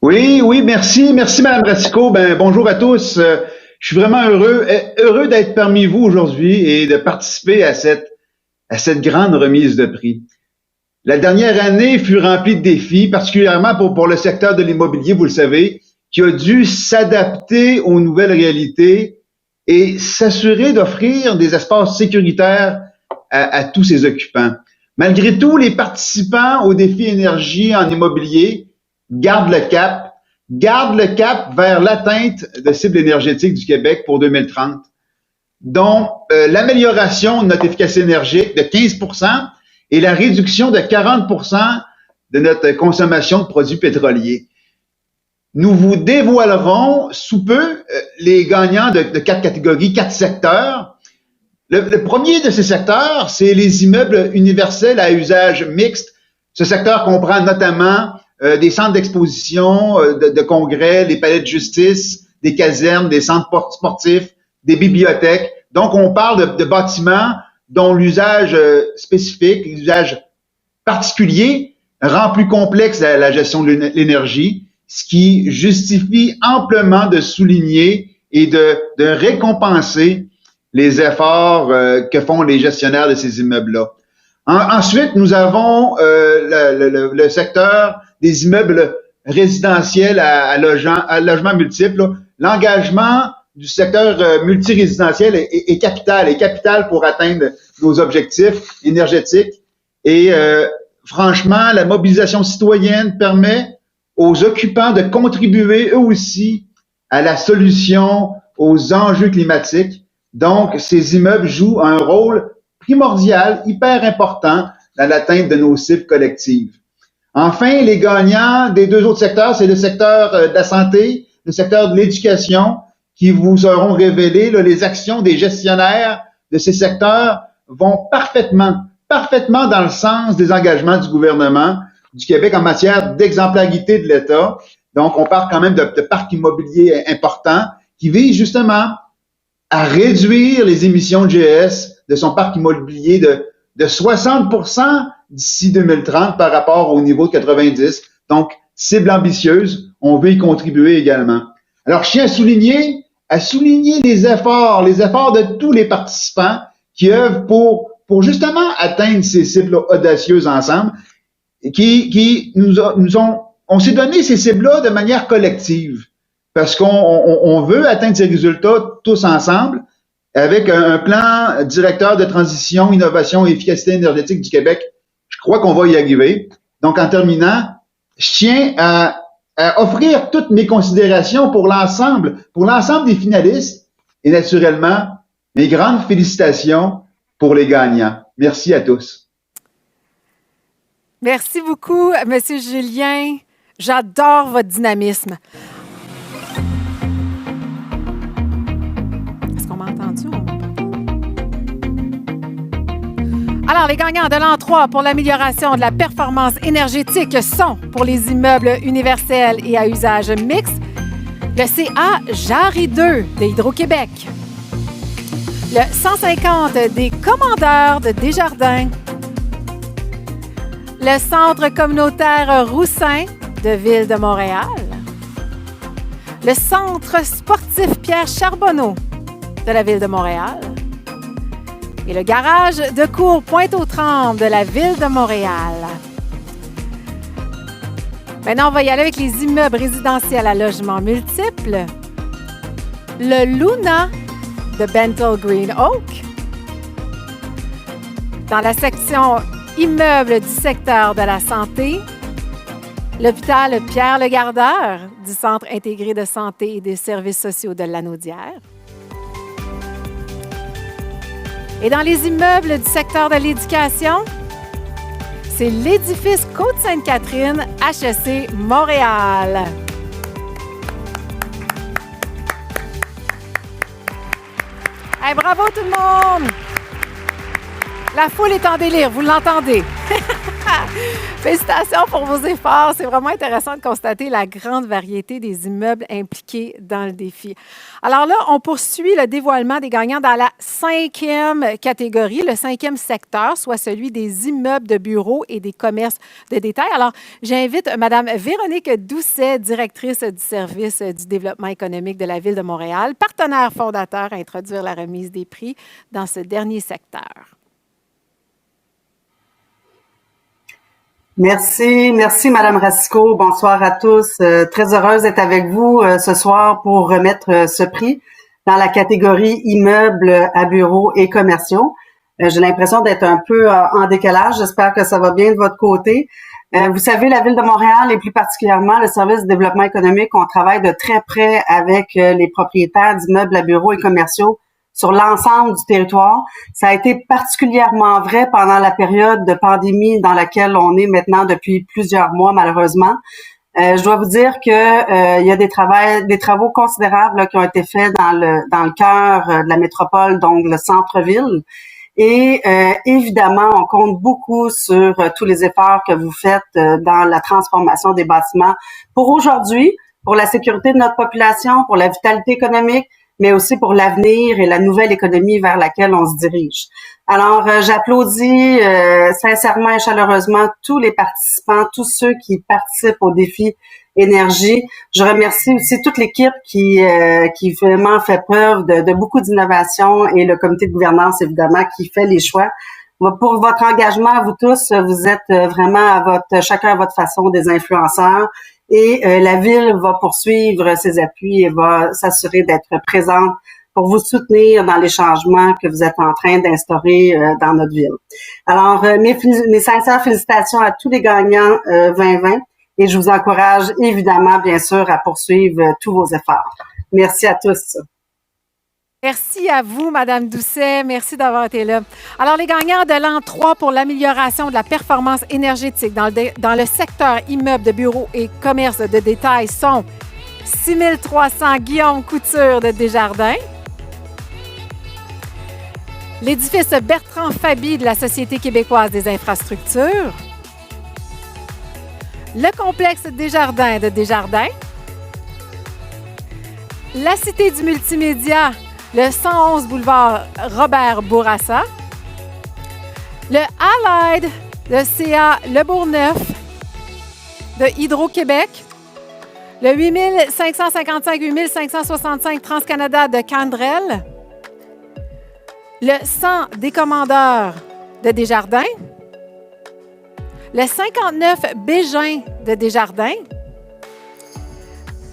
Oui, merci. Merci, Mme Racicot. Bonjour à tous. Je suis vraiment heureux d'être parmi vous aujourd'hui et de participer à cette grande remise de prix. La dernière année fut remplie de défis, particulièrement pour le secteur de l'immobilier, vous le savez, qui a dû s'adapter aux nouvelles réalités et s'assurer d'offrir des espaces sécuritaires à tous ses occupants. Malgré tout, les participants au défi énergie en immobilier gardent le cap vers l'atteinte de cibles énergétiques du Québec pour 2030. dont l'amélioration de notre efficacité énergétique de 15% et la réduction de 40% de notre consommation de produits pétroliers. Nous vous dévoilerons sous peu les gagnants de 4 catégories, 4 secteurs. Le premier de ces secteurs, c'est les immeubles universels à usage mixte. Ce secteur comprend notamment des centres d'exposition, de congrès, des palais de justice, des casernes, des centres sportifs, des bibliothèques. Donc, on parle de bâtiments dont l'usage spécifique, l'usage particulier rend plus complexe la gestion de l'énergie, ce qui justifie amplement de souligner et de récompenser les efforts que font les gestionnaires de ces immeubles-là. Ensuite, nous avons le secteur des immeubles résidentiels à logement multiple. Là. L'engagement du secteur multirésidentiel est capital pour atteindre nos objectifs énergétiques. Et franchement, la mobilisation citoyenne permet aux occupants de contribuer eux aussi à la solution aux enjeux climatiques. Donc, ces immeubles jouent un rôle primordial, hyper important dans l'atteinte de nos cibles collectives. Enfin, les gagnants des 2 autres secteurs, c'est le secteur de la santé, le secteur de l'éducation, qui vous auront révélé les actions des gestionnaires de ces secteurs vont parfaitement dans le sens des engagements du gouvernement du Québec en matière d'exemplarité de l'État. Donc, on parle quand même de parc immobilier important qui vise justement à réduire les émissions de GES de son parc immobilier de 60% d'ici 2030 par rapport au niveau de 90. Donc, cible ambitieuse, on veut y contribuer également. Alors, je tiens à souligner les efforts de tous les participants qui œuvrent pour justement atteindre ces cibles audacieuses ensemble, qui on s'est donné ces cibles-là de manière collective, parce qu'on veut atteindre ces résultats tous ensemble, avec un plan directeur de transition, innovation et efficacité énergétique du Québec. Je crois qu'on va y arriver. Donc, en terminant, je tiens à offrir toutes mes considérations pour l'ensemble des finalistes et naturellement, mes grandes félicitations pour les gagnants. Merci à tous.
Merci beaucoup, Monsieur Julien. J'adore votre dynamisme. Est-ce qu'on m'a entendu? Alors, les gagnants de l'an 3 pour l'amélioration de la performance énergétique sont, pour les immeubles universels et à usage mixte, le CA Jarry 2 de Hydro-Québec, le 150 des commandeurs de Desjardins, le Centre communautaire Roussin de Ville de Montréal, le Centre sportif Pierre Charbonneau de la Ville de Montréal et le garage de cours Pointe-aux-Trembles de la Ville de Montréal. Maintenant, on va y aller avec les immeubles résidentiels à logement multiple, le Luna de Bentall Green Oak, dans la section immeubles du secteur de la santé, l'hôpital Pierre-le-Gardeur du Centre intégré de santé et des services sociaux de Lanaudière. Et dans les immeubles du secteur de l'éducation, c'est l'édifice Côte-Sainte-Catherine, HEC Montréal. Hey, bravo tout le monde! La foule est en délire, vous l'entendez. Félicitations pour vos efforts. C'est vraiment intéressant de constater la grande variété des immeubles impliqués dans le défi. Alors là, on poursuit le dévoilement des gagnants dans la 5e catégorie, le 5e secteur, soit celui des immeubles de bureaux et des commerces de détail. Alors, j'invite Mme Véronique Doucet, directrice du service du développement économique de la Ville de Montréal, partenaire fondateur, à introduire la remise des prix dans ce dernier secteur.
Merci Madame Racicot. Bonsoir à tous. Très heureuse d'être avec vous ce soir pour remettre ce prix dans la catégorie immeubles à bureaux et commerciaux. J'ai l'impression d'être un peu en décalage. J'espère que ça va bien de votre côté. Vous savez, la Ville de Montréal et plus particulièrement le service de développement économique, on travaille de très près avec les propriétaires d'immeubles à bureaux et commerciaux sur l'ensemble du territoire. Ça a été particulièrement vrai pendant la période de pandémie dans laquelle on est maintenant depuis plusieurs mois, malheureusement. Je dois vous dire que il y a des travaux considérables là, qui ont été faits dans le cœur de la métropole, donc le centre-ville. Et évidemment, on compte beaucoup sur tous les efforts que vous faites dans la transformation des bâtiments pour aujourd'hui, pour la sécurité de notre population, pour la vitalité économique, mais aussi pour l'avenir et la nouvelle économie vers laquelle on se dirige. Alors, j'applaudis sincèrement et chaleureusement tous les participants, tous ceux qui participent au défi énergie. Je remercie aussi toute l'équipe qui vraiment fait preuve de beaucoup d'innovation et le comité de gouvernance, évidemment, qui fait les choix. Pour votre engagement, vous tous, vous êtes vraiment chacun à votre façon des influenceurs. Et la Ville va poursuivre ses appuis et va s'assurer d'être présente pour vous soutenir dans les changements que vous êtes en train d'instaurer dans notre Ville. Alors, mes sincères félicitations à tous les gagnants 2020 et je vous encourage évidemment, bien sûr, à poursuivre tous vos efforts. Merci à tous.
Merci à vous, Madame Doucet. Merci d'avoir été là. Alors, les gagnants de l'an 3 pour l'amélioration de la performance énergétique dans le secteur immeubles de bureaux et commerces de détail sont 6300 Guillaume Couture de Desjardins, l'édifice Bertrand Faby de la Société québécoise des infrastructures, le complexe Desjardins de Desjardins, la Cité du multimédia, le 111 boulevard Robert Bourassa, le Allied de CA Le Bourgneuf de Hydro-Québec, le 8555-8565 TransCanada de Canderel, le 100 des commandeurs de Desjardins, le 59 Bégin de Desjardins,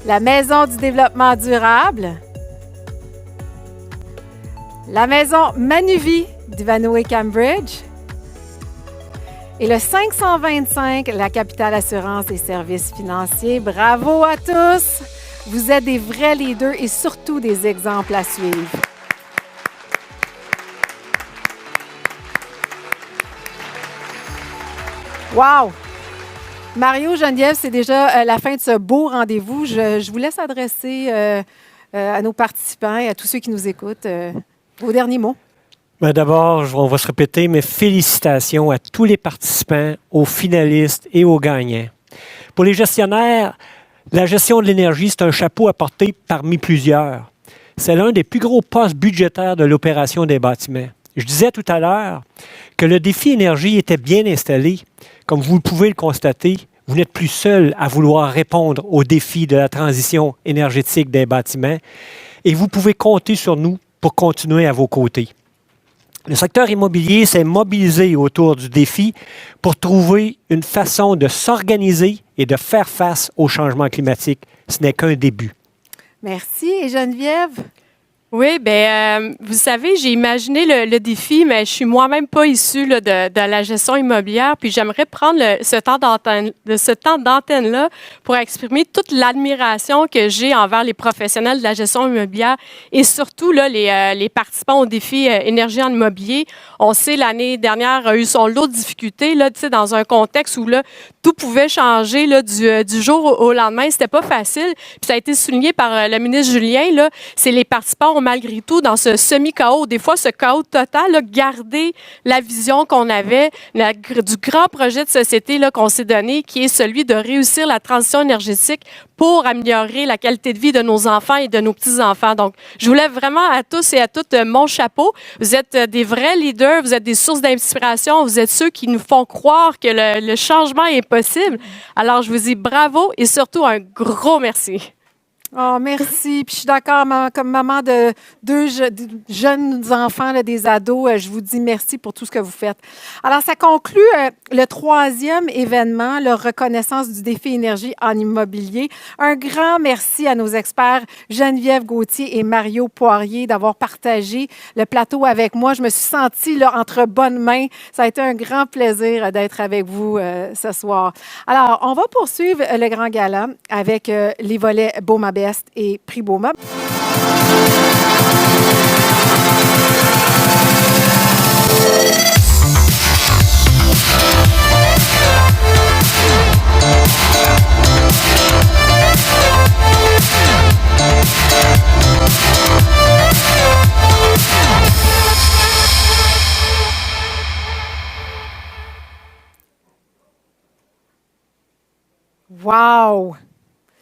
la Maison du développement durable, la Maison Manuvie d'Ivanhoe Cambridge et le 525, la Capitale Assurance et Services financiers. Bravo à tous! Vous êtes des vrais leaders et surtout des exemples à suivre. Wow! Mario, Geneviève, c'est déjà la fin de ce beau rendez-vous. Je vous laisse adresser à nos participants et à tous ceux qui nous écoutent vos derniers mots.
Ben d'abord, on va se répéter, mais félicitations à tous les participants, aux finalistes et aux gagnants. Pour les gestionnaires, la gestion de l'énergie, c'est un chapeau à porter parmi plusieurs. C'est l'un des plus gros postes budgétaires de l'opération des bâtiments. Je disais tout à l'heure que le défi énergie était bien installé. Comme vous pouvez le constater, vous n'êtes plus seul à vouloir répondre aux défis de la transition énergétique des bâtiments et vous pouvez compter sur nous pour continuer à vos côtés. Le secteur immobilier s'est mobilisé autour du défi pour trouver une façon de s'organiser et de faire face au changement climatique. Ce n'est qu'un début.
Merci. Et Geneviève?
Oui, vous savez, j'ai imaginé le défi, mais je suis moi-même pas issue là, de la gestion immobilière. Puis j'aimerais prendre ce temps d'antenne-là pour exprimer toute l'admiration que j'ai envers les professionnels de la gestion immobilière et surtout là, les participants au défi énergie en immobilier. On sait l'année dernière a eu son lot de difficultés là, dans un contexte où là, tout pouvait changer là, du jour au lendemain. C'était pas facile. Puis ça a été souligné par le ministre Julien. Là, c'est les participants ont malgré tout dans ce semi-chaos, des fois ce chaos total, là, garder la vision qu'on avait du grand projet de société là, qu'on s'est donné, qui est celui de réussir la transition énergétique pour améliorer la qualité de vie de nos enfants et de nos petits-enfants. Donc, je vous lève vraiment à tous et à toutes mon chapeau. Vous êtes des vrais leaders, vous êtes des sources d'inspiration, vous êtes ceux qui nous font croire que le changement est possible. Alors, je vous dis bravo et surtout un gros merci.
Oh, merci. Puis je suis d'accord, comme maman de deux jeunes enfants, là, des ados, je vous dis merci pour tout ce que vous faites. Alors, ça conclut le 3e événement, la reconnaissance du défi énergie en immobilier. Un grand merci à nos experts Geneviève Gauthier et Mario Poirier d'avoir partagé le plateau avec moi. Je me suis sentie là, entre bonnes mains. Ça a été un grand plaisir d'être avec vous ce soir. Alors, on va poursuivre le grand gala avec les volets BOMA Best et Prix BOMA. Wow!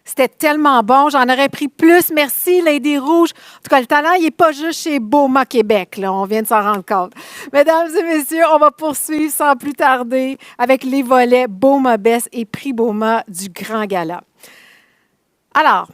C'était tellement bon, j'en aurais pris plus. Merci, Lady Rouge. En tout cas, le talent, il n'est pas juste chez Boma Québec, là. On vient de s'en rendre compte. Mesdames et messieurs, on va poursuivre sans plus tarder avec les volets Boma Best et Prix Boma du Grand Gala. Alors,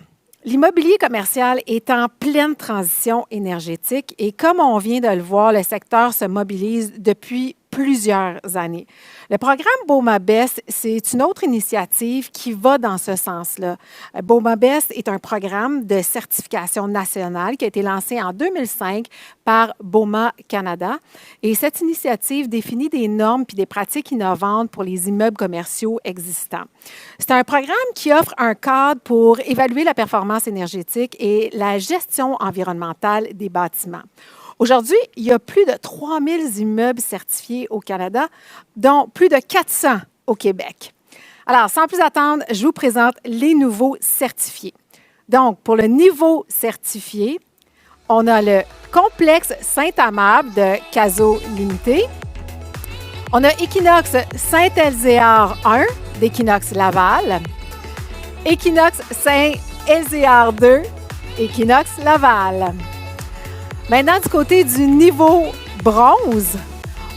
l'immobilier commercial est en pleine transition énergétique et comme on vient de le voir, le secteur se mobilise depuis plusieurs années. Le programme Boma Best, c'est une autre initiative qui va dans ce sens-là. Boma Best est un programme de certification nationale qui a été lancé en 2005 par Boma Canada. Et cette initiative définit des normes puis des pratiques innovantes pour les immeubles commerciaux existants. C'est un programme qui offre un cadre pour évaluer la performance énergétique et la gestion environnementale des bâtiments. Aujourd'hui, il y a plus de 3000 immeubles certifiés au Canada, dont plus de 400 au Québec. Alors, sans plus attendre, je vous présente les nouveaux certifiés. Donc, pour le niveau certifié, on a le complexe Saint-Amable de Caso Limité. On a Équinoxe Saint-Elzéar 1 d'Équinoxe Laval. Équinoxe Saint-Elzéar 2, Équinoxe Laval. Maintenant, du côté du niveau bronze,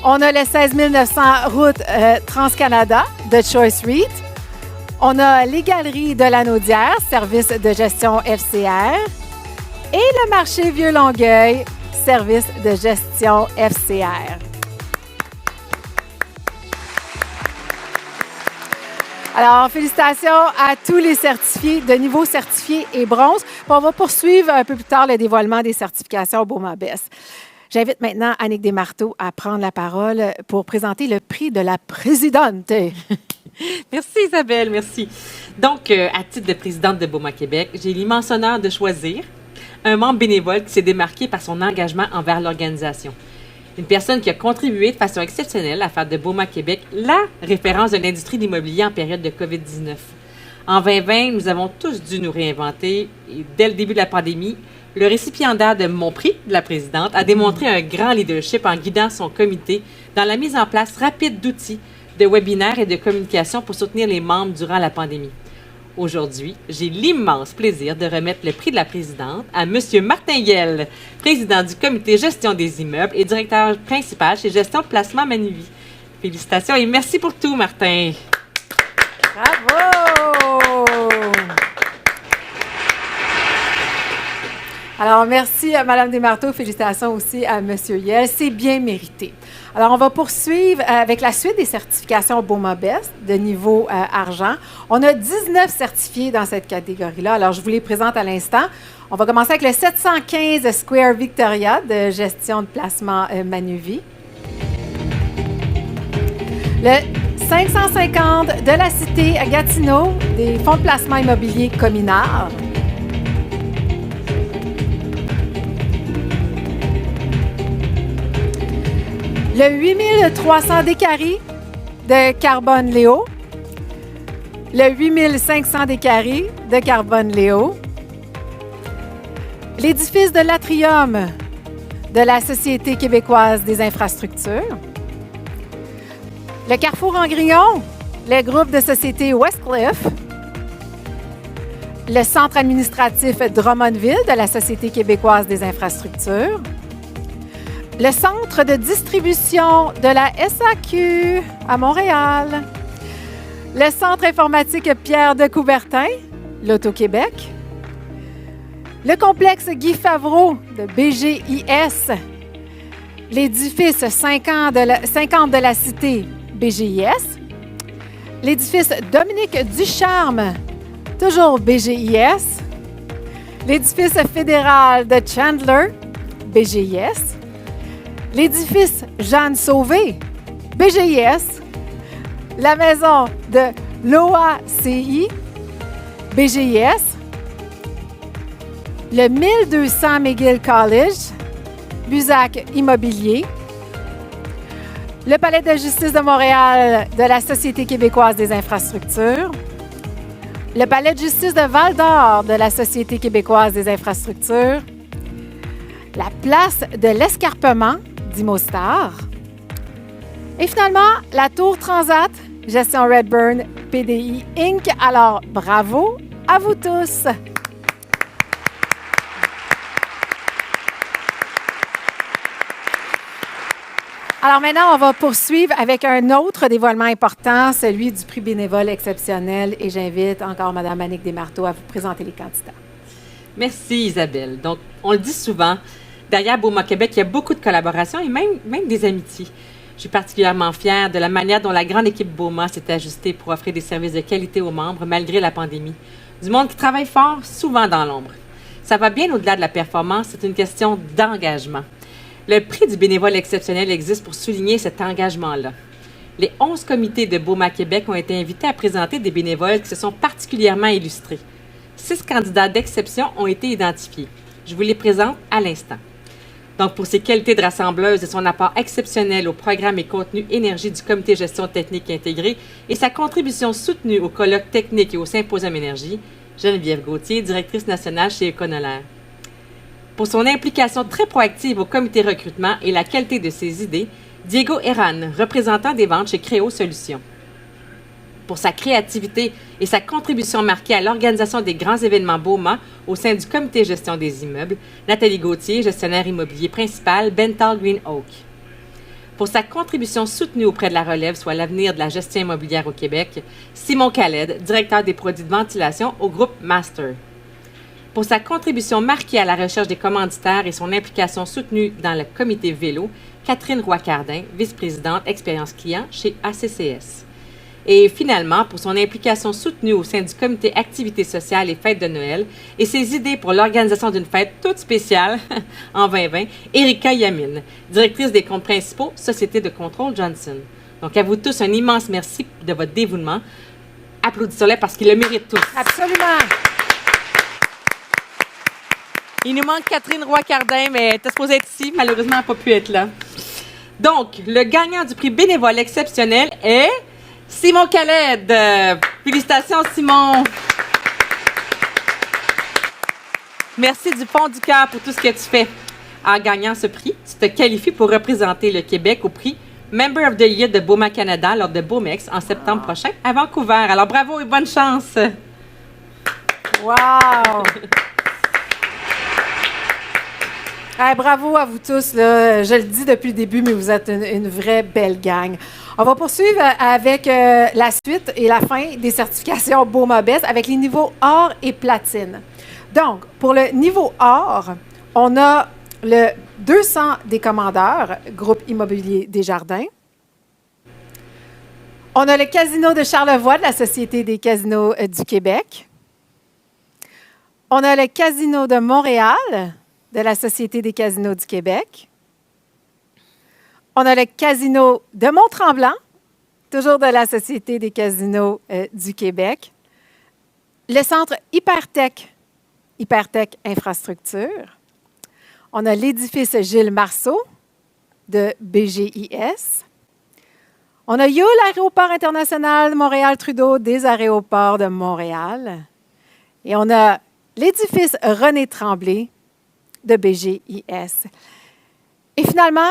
on a le 16 900 route Trans-Canada de Choice REIT. On a les Galeries de la Naudière, service de gestion FCR. Et le marché Vieux-Longueuil, service de gestion FCR. Alors, félicitations à tous les certifiés de niveau certifié et bronze. Puis on va poursuivre un peu plus tard le dévoilement des certifications Boma Best. J'invite maintenant Annick Desmarteaux à prendre la parole pour présenter le prix de la présidente.
Merci Isabelle, merci. Donc, à titre de présidente de Boma Québec, j'ai l'immense honneur de choisir un membre bénévole qui s'est démarqué par son engagement envers l'organisation. Une personne qui a contribué de façon exceptionnelle à faire de Boma Québec la référence de l'industrie de l'immobilier en période de COVID-19. En 2020, nous avons tous dû nous réinventer et dès le début de la pandémie, le récipiendaire de mon prix de la présidente a démontré un grand leadership en guidant son comité dans la mise en place rapide d'outils, de webinaires et de communication pour soutenir les membres durant la pandémie. Aujourd'hui, j'ai l'immense plaisir de remettre le prix de la présidente à M. Martin Yelle, président du comité gestion des immeubles et directeur principal chez Gestion de Placement Manuvie. Félicitations et merci pour tout, Martin.
Bravo! Alors, merci à Mme Desmarteaux. Félicitations aussi à M. Yelle. C'est bien mérité. Alors, on va poursuivre avec la suite des certifications Boma Best de niveau argent. On a 19 certifiés dans cette catégorie-là. Alors, je vous les présente à l'instant. On va commencer avec le 715 Square Victoria de gestion de placement Manuvie. Le 550 de la Cité à Gatineau des fonds de placement immobilier Cominard. Le 8300 d'Écarie de Carbone Léo. Le 8500 d'Écarie de Carbone Léo. L'édifice de l'Atrium de la Société québécoise des infrastructures. Le Carrefour en Grillon, le groupe de société Westcliff. Le centre administratif Drummondville de la Société québécoise des infrastructures. Le centre de distribution de la SAQ à Montréal. Le centre informatique Pierre de Coubertin, l'Auto-Québec. Le complexe Guy Favreau de BGIS. L'édifice 50 de la Cité, BGIS. L'édifice Dominique Ducharme, toujours BGIS. L'édifice fédéral de Chandler, BGIS. L'édifice Jeanne Sauvé, BGIS. La maison de l'OACI, BGIS. Le 1200 McGill College, Buzac Immobilier. Le Palais de justice de Montréal de la Société québécoise des infrastructures. Le Palais de justice de Val-d'Or de la Société québécoise des infrastructures. La place de l'Escarpement d'Imostar. Et finalement, la Tour Transat Gestion Redburn PDI Inc. Alors, bravo à vous tous! Alors maintenant, on va poursuivre avec un autre dévoilement important, celui du prix bénévole exceptionnel. Et j'invite encore Mme Annick Desmarteaux à vous présenter les candidats.
Merci Isabelle. Donc, on le dit souvent, derrière BOMA Québec, il y a beaucoup de collaborations et même des amitiés. Je suis particulièrement fière de la manière dont la grande équipe BOMA s'est ajustée pour offrir des services de qualité aux membres malgré la pandémie. Du monde qui travaille fort, souvent dans l'ombre. Ça va bien au-delà de la performance, c'est une question d'engagement. Le prix du bénévole exceptionnel existe pour souligner cet engagement-là. Les 11 comités de BOMA Québec ont été invités à présenter des bénévoles qui se sont particulièrement illustrés. 6 candidats d'exception ont été identifiés. Je vous les présente à l'instant. Donc, pour ses qualités de rassembleuse et son apport exceptionnel au programme et contenu énergie du Comité gestion technique intégré et sa contribution soutenue au colloque technique et au symposium énergie, Geneviève Gauthier, directrice nationale chez Econolaire. Pour son implication très proactive au comité recrutement et la qualité de ses idées, Diego Herran, représentant des ventes chez Créo Solutions. Pour sa créativité et sa contribution marquée à l'organisation des grands événements BOMA au sein du comité gestion des immeubles, Nathalie Gauthier, gestionnaire immobilier principal, Bental Green Oak. Pour sa contribution soutenue auprès de la relève, soit l'avenir de la gestion immobilière au Québec, Simon Khaled, directeur des produits de ventilation au groupe Master. Pour sa contribution marquée à la recherche des commanditaires et son implication soutenue dans le comité vélo, Catherine Roy-Cardin, vice-présidente expérience client chez ACCS. Et finalement, pour son implication soutenue au sein du comité activités sociales et fêtes de Noël et ses idées pour l'organisation d'une fête toute spéciale en 2020, Erika Yamine, directrice des comptes principaux, Société de contrôle Johnson. Donc, à vous tous, un immense merci de votre dévouement. Applaudissons-les parce qu'ils le méritent tous.
Absolument!
Il nous manque Catherine Roy-Cardin, mais elle était supposée être ici. Malheureusement, elle n'a pas pu être là. Donc, le gagnant du prix bénévole exceptionnel est Simon Khaled. Félicitations, Simon. Merci du fond du cœur pour tout ce que tu fais. En gagnant ce prix, tu te qualifies pour représenter le Québec au prix Member of the Year de BOMA Canada lors de BOMEX en septembre prochain à Vancouver. Alors, bravo et bonne chance.
Wow! Hey, bravo à vous tous. Là. Je le dis depuis le début, mais vous êtes une vraie belle gang. On va poursuivre avec la suite et la fin des certifications BOMA-BEST avec les niveaux or et platine. Donc, pour le niveau or, on a le 200 des commandeurs, groupe immobilier Desjardins. On a le Casino de Charlevoix de la Société des casinos du Québec. On a le Casino de Montréal de la Société des casinos du Québec. On a le Casino de Mont-Tremblant, toujours de la Société des casinos du Québec. Le Centre Hypertech Infrastructure. On a l'édifice Gilles Marceau de BGIS. On a YOUL, Aéroport international Montréal-Trudeau des aéroports de Montréal. Et on a l'édifice René Tremblay de BGIS. Et finalement,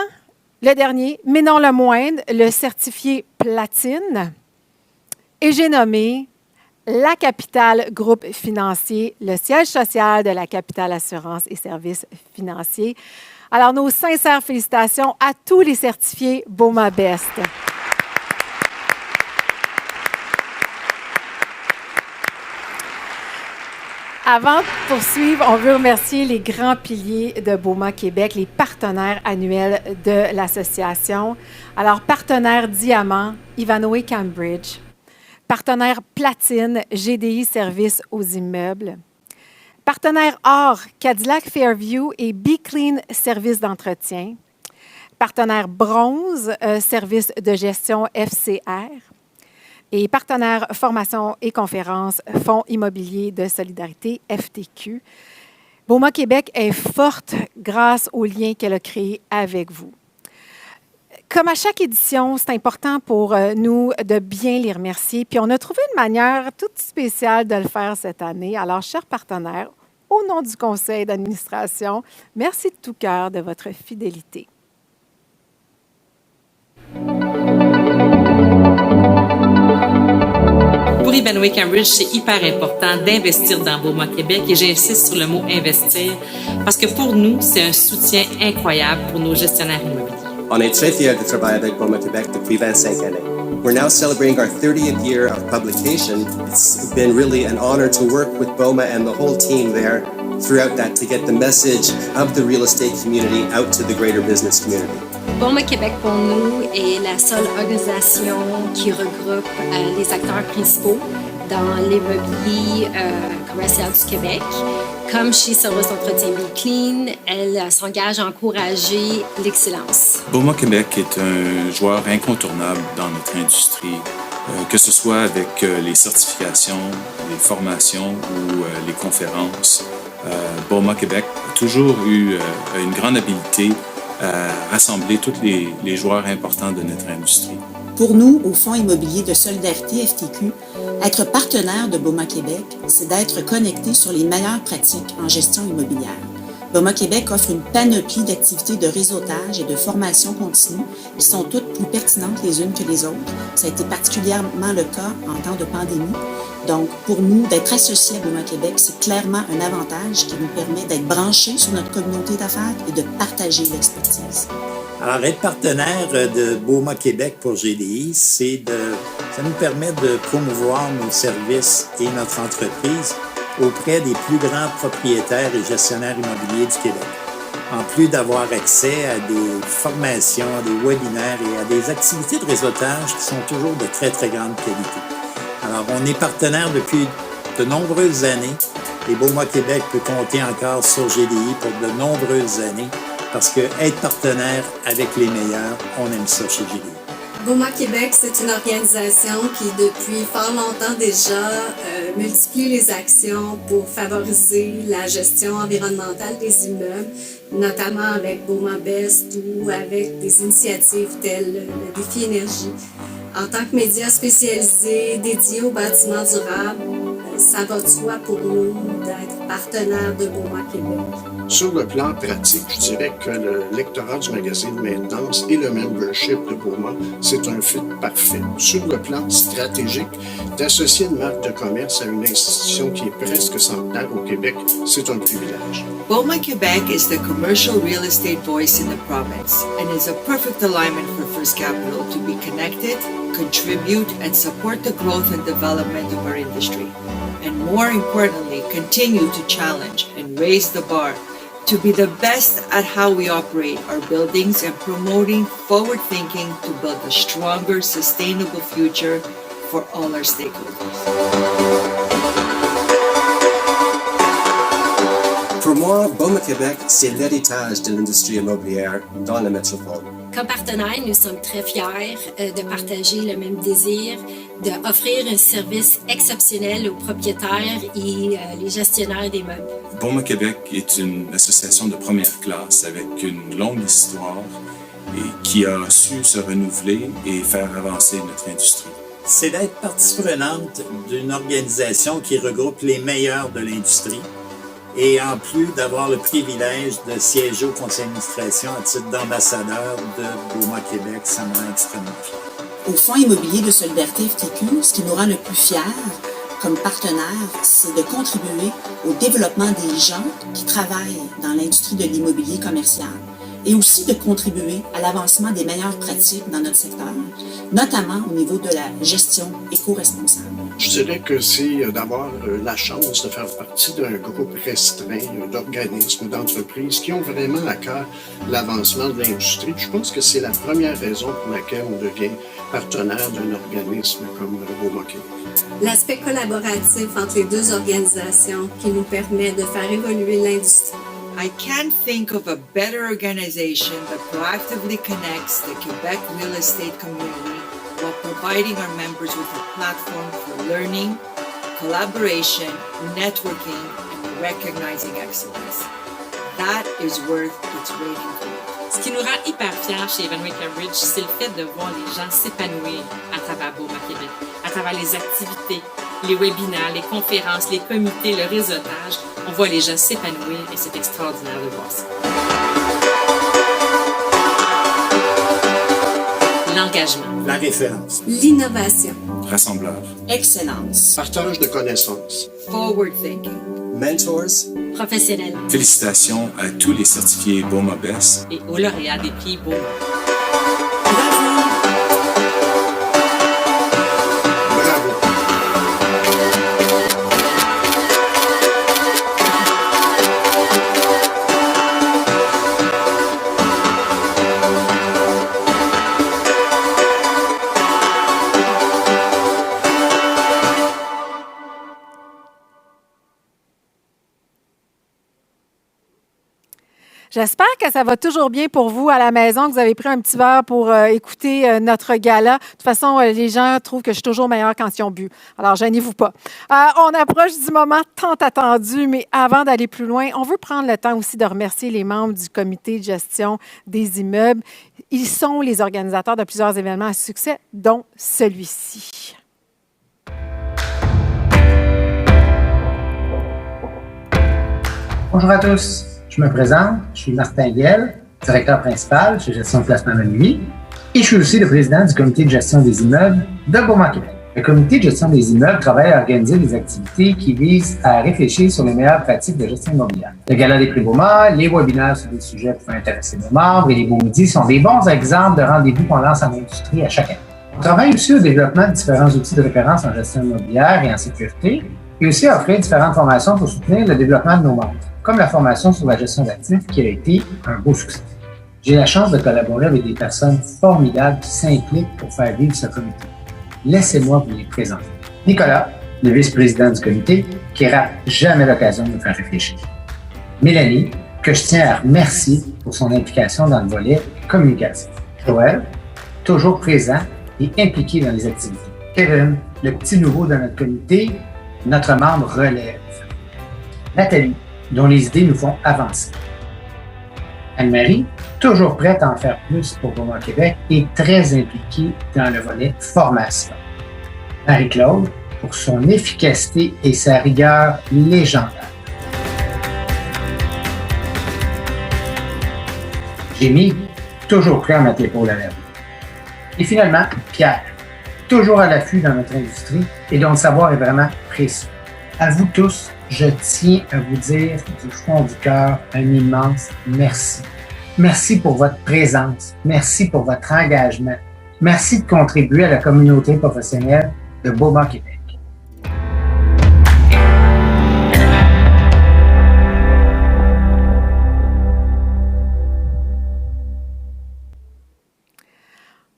le dernier, mais non le moindre, le certifié platine. Et j'ai nommé la Capitale Groupe Financier, le siège social de la Capitale Assurance et Services Financiers. Alors, nos sincères félicitations à tous les certifiés BOMA-BEST. Avant de poursuivre, on veut remercier les grands piliers de BOMA Québec, les partenaires annuels de l'association. Alors, partenaire diamant, Ivanhoé Cambridge. Partenaire platine, GDI Services aux immeubles. Partenaire or, Cadillac Fairview et B-Clean Services d'entretien. Partenaire bronze, Service de gestion FCR. Et partenaire formation et conférences, Fonds immobilier de solidarité, FTQ. BOMA Québec est forte grâce aux liens qu'elle a créés avec vous. Comme à chaque édition, c'est important pour nous de bien les remercier. Puis on a trouvé une manière toute spéciale de le faire cette année. Alors, chers partenaires, au nom du conseil d'administration, merci de tout cœur de votre fidélité.
Evenway Cambridge, c'est hyper important d'investir dans Beaumont Québec et j'insiste sur le mot investir parce que pour nous, c'est un soutien incroyable pour nos gestionnaires immobiliers.
On est très fiers de travailler avec Beaumont Québec depuis 25 années. We're now celebrating our 30th year of publication. It's been really an honor to work with BOMA and the whole team there throughout that to get the message of the real estate community out to the greater business community.
BOMA Québec pour nous est la seule organisation qui regroupe les acteurs principaux dans l'immobilier commercial du Québec. Comme chez Service Entretien Be Clean, elle s'engage à encourager l'excellence.
BOMA Québec est un joueur incontournable dans notre industrie, que ce soit avec les certifications, les formations ou les conférences. BOMA Québec a toujours eu une grande habileté à rassembler tous les joueurs importants de notre industrie.
Pour nous, au Fonds immobilier de solidarité FTQ, être partenaire de BOMA Québec, c'est d'être connecté sur les meilleures pratiques en gestion immobilière. BOMA Québec offre une panoplie d'activités de réseautage et de formation continue qui sont toutes plus pertinentes les unes que les autres. Ça a été particulièrement le cas en temps de pandémie. Donc, pour nous, d'être associés à BOMA Québec, c'est clairement un avantage qui nous permet d'être branchés sur notre communauté d'affaires et de partager l'expertise.
Alors, être partenaire de BOMA Québec pour GDI, ça nous permet de promouvoir nos services et notre entreprise auprès des plus grands propriétaires et gestionnaires immobiliers du Québec. En plus d'avoir accès à des formations, à des webinaires et à des activités de réseautage qui sont toujours de très, très grande qualité. Alors, on est partenaire depuis de nombreuses années et BOMA Québec peut compter encore sur GDI pour de nombreuses années parce que être partenaire avec les meilleurs, on aime ça chez GDI.
BOMA Québec, c'est une organisation qui, depuis fort longtemps déjà, multiplie les actions pour favoriser la gestion environnementale des immeubles, notamment avec BOMA Best ou avec des initiatives telles le Défi Énergie. En tant que média spécialisé dédié aux bâtiments durables, ça va de soi pour nous d'être partenaire de BOMA Québec.
Sur le plan pratique, je dirais que le lectorat du magazine Maintenance et le membership de BOMA, c'est un fit parfait. Sur le plan stratégique, d'associer une marque de commerce à une institution qui est presque centenaire au Québec, c'est un privilège.
BOMA Québec is the commercial real estate voice in the province and is a perfect alignment for First Capital to be connected, contribute, and support the growth and development of our industry. And more importantly, continue to challenge and raise the bar to be the best at how we operate our buildings and promoting forward thinking to build a stronger, sustainable future for all our stakeholders.
Pour moi, BOMA Québec, c'est l'héritage de l'industrie immobilière dans la métropole.
Comme partenaire, nous sommes très fiers de partager le même désir, d'offrir un service exceptionnel aux propriétaires et les gestionnaires des meubles.
BOMA Québec est une association de première classe avec une longue histoire et qui a su se renouveler et faire avancer notre industrie.
C'est d'être partie prenante d'une organisation qui regroupe les meilleurs de l'industrie et en plus d'avoir le privilège de siéger au conseil d'administration à titre d'ambassadeur de BOMA Québec, ça me rend extrêmement fier.
Au Fonds immobilier de solidarité FTQ, ce qui nous rend le plus fiers comme partenaire, c'est de contribuer au développement des gens qui travaillent dans l'industrie de l'immobilier commercial et aussi de contribuer à l'avancement des meilleures pratiques dans notre secteur, notamment au niveau de la gestion éco-responsable.
Je dirais que c'est d'avoir la chance de faire partie d'un groupe restreint d'organismes, d'entreprises qui ont vraiment à cœur l'avancement de l'industrie. Je pense que c'est la première raison pour laquelle on devient partenaire d'un organisme comme BOMA Québec.
L'aspect collaboratif entre les deux organisations qui nous permet de faire évoluer l'industrie.
I can't think of a better organization that proactively connects the Quebec real estate community while providing our members with a platform for learning, collaboration, networking, and recognizing excellence. That is worth its weight in gold.
Ce qui nous rend hyper fiers chez Evenway Cambridge, c'est le fait de voir les gens s'épanouir à travers BOMA Québec, à travers les activités, les webinaires, les conférences, les comités, le réseautage. On voit les gens s'épanouir et c'est extraordinaire de voir ça. L'engagement.
La référence.
L'innovation.
Rassembleur.
Excellence.
Partage de connaissances.
Forward thinking.
Mentors.
Professionnel.
Félicitations à tous les certifiés BOMA BEST.
Et aux lauréats des prix BOMA.
J'espère que ça va toujours bien pour vous à la maison, que vous avez pris un petit verre pour écouter notre gala. De toute façon, les gens trouvent que je suis toujours meilleure quand ils ont bu. Alors, gênez-vous pas. On approche du moment tant attendu, mais avant d'aller plus loin, on veut prendre le temps aussi de remercier les membres du comité de gestion des immeubles. Ils sont les organisateurs de plusieurs événements à succès, dont celui-ci.
Bonjour à tous. Je me présente, je suis Martin Guel, directeur principal chez Gestion de Placement Immobilier et je suis aussi le président du comité de gestion des immeubles de Beaumont, Québec. Le comité de gestion des immeubles travaille à organiser des activités qui visent à réfléchir sur les meilleures pratiques de gestion immobilière. Le Gala des prix BOMA, les webinaires sur des sujets pouvant intéresser nos membres et les beaux midis sont des bons exemples de rendez-vous qu'on lance en industrie à chaque année. On travaille aussi au développement de différents outils de référence en gestion immobilière et en sécurité et aussi à offrir différentes formations pour soutenir le développement de nos membres, comme la formation sur la gestion d'actifs qui a été un beau succès. J'ai la chance de collaborer avec des personnes formidables qui s'impliquent pour faire vivre ce comité. Laissez-moi vous les présenter. Nicolas, le vice-président du comité, qui rate jamais l'occasion de nous faire réfléchir. Mélanie, que je tiens à remercier pour son implication dans le volet communicatif. Joël, toujours présent et impliqué dans les activités. Kevin, le petit nouveau de notre comité, notre membre relève. Nathalie, dont les idées nous font avancer. Anne-Marie, toujours prête à en faire plus pour Beaumont Québec et très impliquée dans le volet formation. Marie-Claude, pour son efficacité et sa rigueur légendaire. Jémy, toujours prêt à mettre l'épaule à l'œuvre. Et finalement, Pierre, toujours à l'affût dans notre industrie et dont le savoir est vraiment précieux. À vous tous, je tiens à vous dire du fond du cœur un immense merci. Merci pour votre présence. Merci pour votre engagement. Merci de contribuer à la communauté professionnelle de Beaumont, Québec.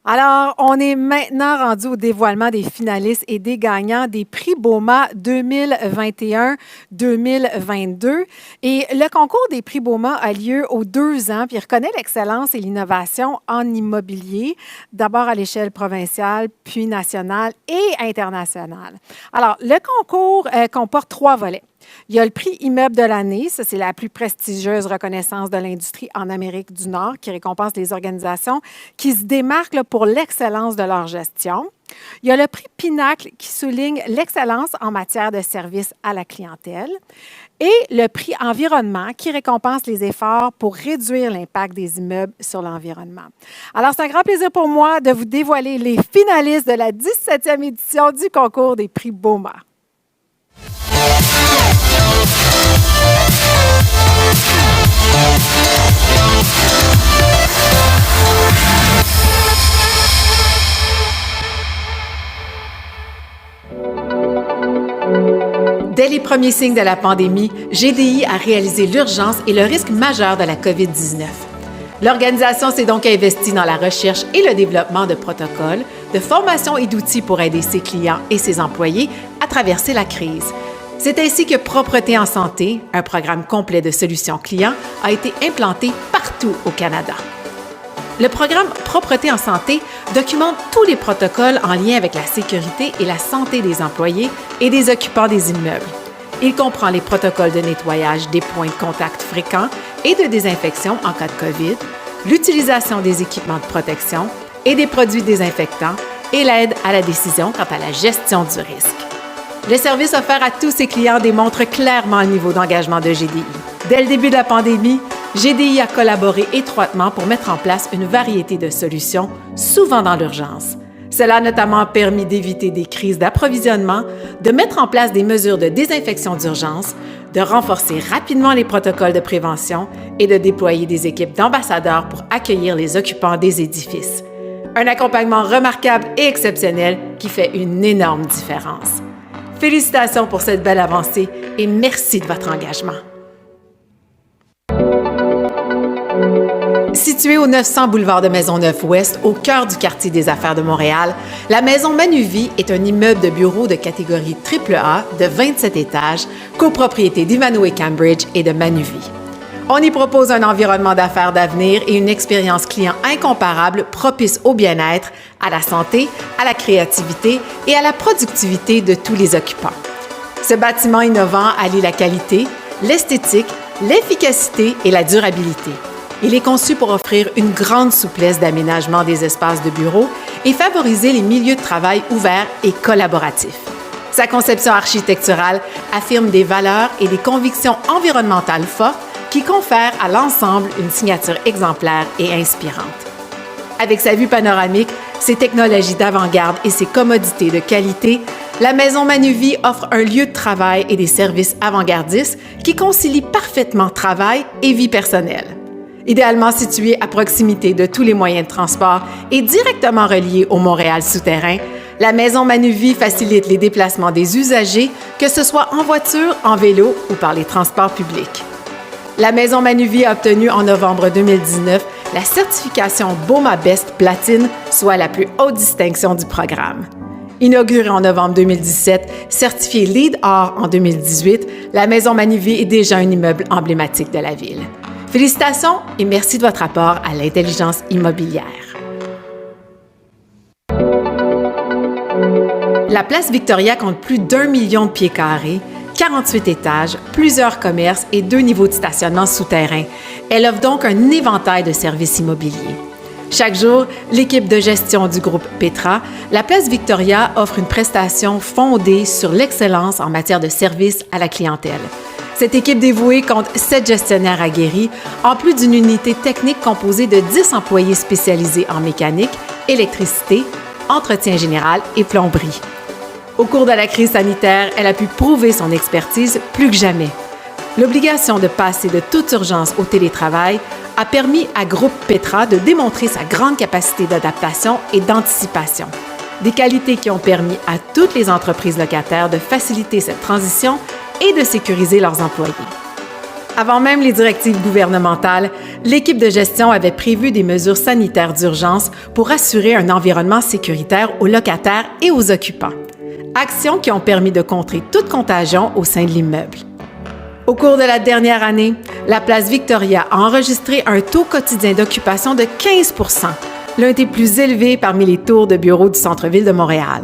Alors, on est maintenant rendu au dévoilement des finalistes et des gagnants des prix BOMA 2021-2022. Et le concours des prix BOMA a lieu aux 2 ans, puis il reconnaît l'excellence et l'innovation en immobilier, d'abord à l'échelle provinciale, puis nationale et internationale. Alors, le concours comporte 3 volets. Il y a le prix immeuble de l'année, ça c'est la plus prestigieuse reconnaissance de l'industrie en Amérique du Nord qui récompense les organisations qui se démarquent pour l'excellence de leur gestion. Il y a le prix Pinacle qui souligne l'excellence en matière de service à la clientèle et le prix Environnement qui récompense les efforts pour réduire l'impact des immeubles sur l'environnement. Alors, c'est un grand plaisir pour moi de vous dévoiler les finalistes de la 17e édition du concours des prix BOMA. Dès les premiers signes de la pandémie, GDI a réalisé l'urgence et le risque majeur de la COVID-19. L'organisation s'est donc investie dans la recherche et le développement de protocoles, de formation et d'outils pour aider ses clients et ses employés à traverser la crise. C'est ainsi que Propreté en santé, un programme complet de solutions clients, a été implanté partout au Canada. Le programme Propreté en santé documente tous les protocoles en lien avec la sécurité et la santé des employés et des occupants des immeubles. Il comprend les protocoles de nettoyage des points de contact fréquents et de désinfection en cas de COVID, l'utilisation des équipements de protection et des produits désinfectants et l'aide à la décision quant à la gestion du risque. Le service offert à tous ses clients démontre clairement le niveau d'engagement de GDI. Dès le début de la pandémie, GDI a collaboré étroitement pour mettre en place une variété de solutions, souvent dans l'urgence. Cela a notamment permis d'éviter des crises d'approvisionnement, de mettre en place des mesures de désinfection d'urgence, de renforcer rapidement les protocoles de prévention et de déployer des équipes d'ambassadeurs pour accueillir les occupants des édifices. Un accompagnement remarquable et exceptionnel qui fait une énorme différence. Félicitations pour cette belle avancée et merci de votre engagement. Située au 900 boulevard de Maisonneuve-Ouest, au cœur du quartier des affaires de Montréal, la Maison Manuvie est un immeuble de bureaux de catégorie AAA de 27 étages, copropriété d'Ivanhoé Cambridge et de Manuvie. On y propose un environnement d'affaires d'avenir et une expérience client incomparable propice au bien-être, à la santé, à la créativité et à la productivité de tous les occupants. Ce bâtiment innovant allie la qualité, l'esthétique, l'efficacité et la durabilité. Il est conçu pour offrir une grande souplesse d'aménagement des espaces de bureau et favoriser les milieux de travail ouverts et collaboratifs. Sa conception architecturale affirme des valeurs et des convictions environnementales fortes qui confèrent à l'ensemble une signature exemplaire et inspirante. Avec sa vue panoramique, ses technologies d'avant-garde et ses commodités de qualité, la Maison Manuvie offre un lieu de travail et des services avant-gardistes qui concilient parfaitement travail et vie personnelle. Idéalement située à proximité de tous les moyens de transport et directement reliée au Montréal souterrain, la Maison Manuvie facilite les déplacements des usagers, que ce soit en voiture, en vélo ou par les transports publics. La Maison Manuvie a obtenu en novembre 2019 la certification BOMA Best Platine, soit la plus haute distinction du programme. Inaugurée en novembre 2017, certifiée LEED Or en 2018, la Maison Manuvie est déjà un immeuble emblématique de la ville. Félicitations et merci de votre apport à l'intelligence immobilière. La place Victoria compte plus d'1 million de pieds carrés, 48 étages, plusieurs commerces et 2 niveaux de stationnement souterrain. Elle offre donc un éventail de services immobiliers. Chaque jour, l'équipe de gestion du groupe Petra, la place Victoria offre une prestation fondée sur l'excellence en matière de service à la clientèle. Cette équipe dévouée compte 7 gestionnaires aguerris, en plus d'une unité technique composée de 10 employés spécialisés en mécanique, électricité, entretien général et plomberie. Au cours de la crise sanitaire, elle a pu prouver son expertise plus que jamais. L'obligation de passer de toute urgence au télétravail a permis à Groupe Petra de démontrer sa grande capacité d'adaptation et d'anticipation. Des qualités qui ont permis à toutes les entreprises locataires de faciliter cette transition et de sécuriser leurs employés. Avant même les directives gouvernementales, l'équipe de gestion avait prévu des mesures sanitaires d'urgence pour assurer un environnement sécuritaire aux locataires et aux occupants. Actions qui ont permis de contrer toute contagion au sein de l'immeuble. Au cours de la dernière année, la place Victoria a enregistré un taux quotidien d'occupation de 15 %, l'un des plus élevés parmi les tours de bureaux du centre-ville de Montréal.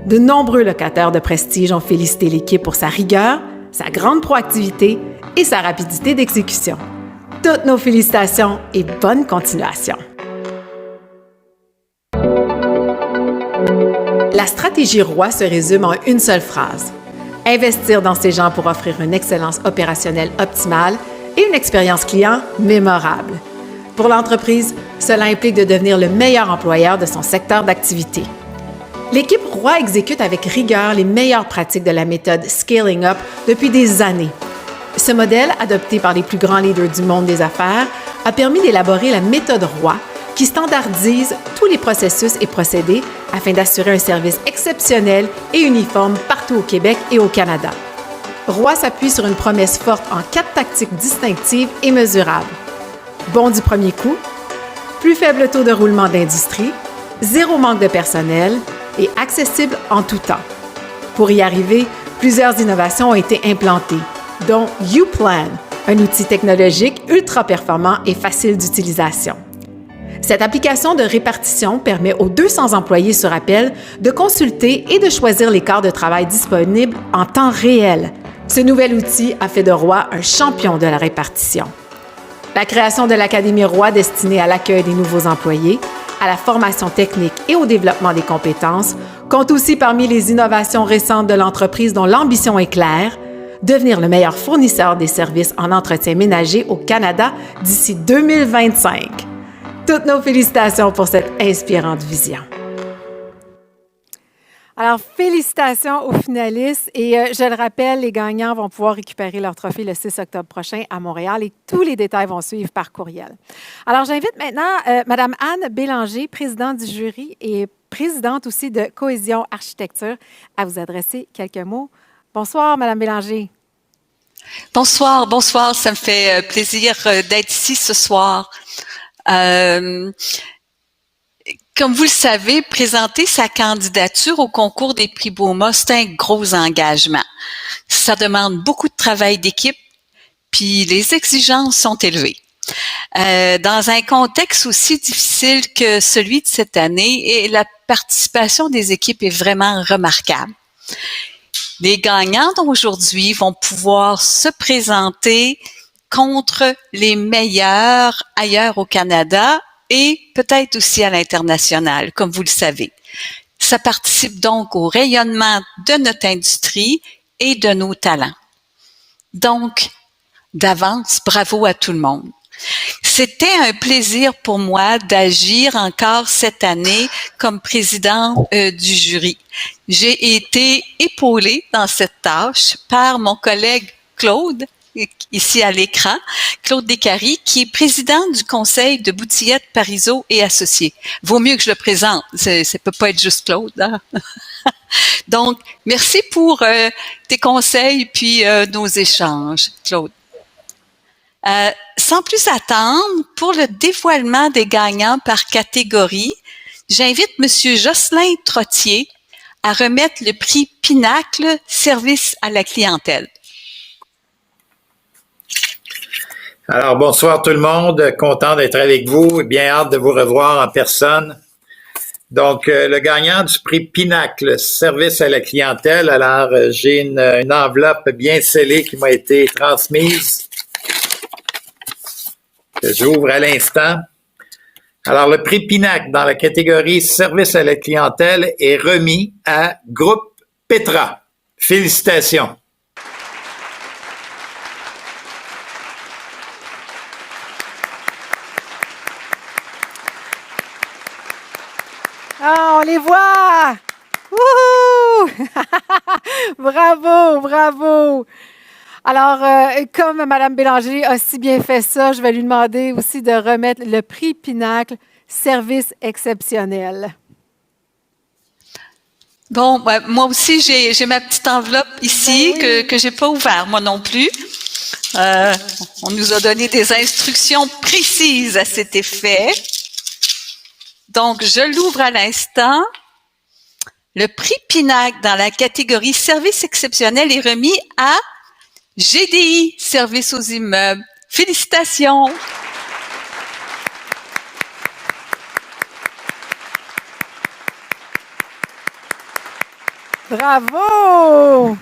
De nombreux locataires de prestige ont félicité l'équipe pour sa rigueur, sa grande proactivité et sa rapidité d'exécution. Toutes nos félicitations et bonne continuation. La stratégie Roy se résume en une seule phrase. Investir dans ces gens pour offrir une excellence opérationnelle optimale et une expérience client mémorable. Pour l'entreprise, cela implique de devenir le meilleur employeur de son secteur d'activité. L'équipe Roy exécute avec rigueur les meilleures pratiques de la méthode Scaling Up depuis des années. Ce modèle, adopté par les plus grands leaders du monde des affaires, a permis d'élaborer la méthode Roy, qui standardise tous les processus et procédés afin d'assurer un service exceptionnel et uniforme partout au Québec et au Canada. Roy s'appuie sur une promesse forte en 4 tactiques distinctives et mesurables. Bon du premier coup, plus faible taux de roulement d'industrie, 0 manque de personnel et accessible en tout temps. Pour y arriver, plusieurs innovations ont été implantées, dont YouPlan, un outil technologique ultra performant et facile d'utilisation. Cette application de répartition permet aux 200 employés sur appel de consulter et de choisir les quarts de travail disponibles en temps réel. Ce nouvel outil a fait de Roy un champion de la répartition. La création de l'Académie Roy destinée à l'accueil des nouveaux employés, à la formation technique et au développement des compétences compte aussi parmi les innovations récentes de l'entreprise dont l'ambition est claire, devenir le meilleur fournisseur des services en entretien ménager au Canada d'ici 2025. Toutes nos félicitations pour cette inspirante vision. Alors, félicitations aux finalistes et je le rappelle, les gagnants vont pouvoir récupérer leur trophée le 6 octobre prochain à Montréal et tous les détails vont suivre par courriel. Alors, j'invite maintenant Mme Anne Bélanger, présidente du jury et présidente aussi de Cohésion Architecture, à vous adresser quelques mots. Bonsoir, Mme Bélanger.
Bonsoir, bonsoir. Ça me fait plaisir d'être ici ce soir. Comme vous le savez, présenter sa candidature au concours des prix BOMA, c'est un gros engagement. Ça demande beaucoup de travail d'équipe, puis les exigences sont élevées. Dans un contexte aussi difficile que celui de cette année, et la participation des équipes est vraiment remarquable. Les gagnants d'aujourd'hui vont pouvoir se présenter contre les meilleurs ailleurs au Canada et peut-être aussi à l'international, comme vous le savez. Ça participe donc au rayonnement de notre industrie et de nos talents. Donc, d'avance, bravo à tout le monde. C'était un plaisir pour moi d'agir encore cette année comme présidente du jury. J'ai été épaulée dans cette tâche par mon collègue Claude, ici à l'écran, Claude Descaries, qui est président du conseil de Boutillette, Parizeau et Associés. Vaut mieux que je le présente, ça peut pas être juste Claude. Hein? Donc, merci pour tes conseils puis nos échanges, Claude. Sans plus attendre, pour le dévoilement des gagnants par catégorie, j'invite M. Jocelyn Trottier à remettre le prix Pinacle Service à la clientèle.
Alors, bonsoir tout le monde. Content d'être avec vous et bien hâte de vous revoir en personne. Donc, le gagnant du prix Pinacle Service à la clientèle. Alors, j'ai une enveloppe bien scellée qui m'a été transmise, que j'ouvre à l'instant. Alors, le prix Pinacle dans la catégorie Service à la clientèle est remis à Groupe Petra. Félicitations.
Ah, on les voit! Wouhou! Bravo, bravo! Alors, comme Mme Bélanger a si bien fait ça, je vais lui demander aussi de remettre le prix Pinacle Service exceptionnel.
Bon, moi aussi, j'ai ma petite enveloppe ici que j'ai pas ouverte, moi non plus. On nous a donné des instructions précises à cet effet. Donc, je l'ouvre à l'instant. Le prix Pinacle dans la catégorie Service exceptionnel est remis à GDI, Service aux immeubles. Félicitations!
Bravo!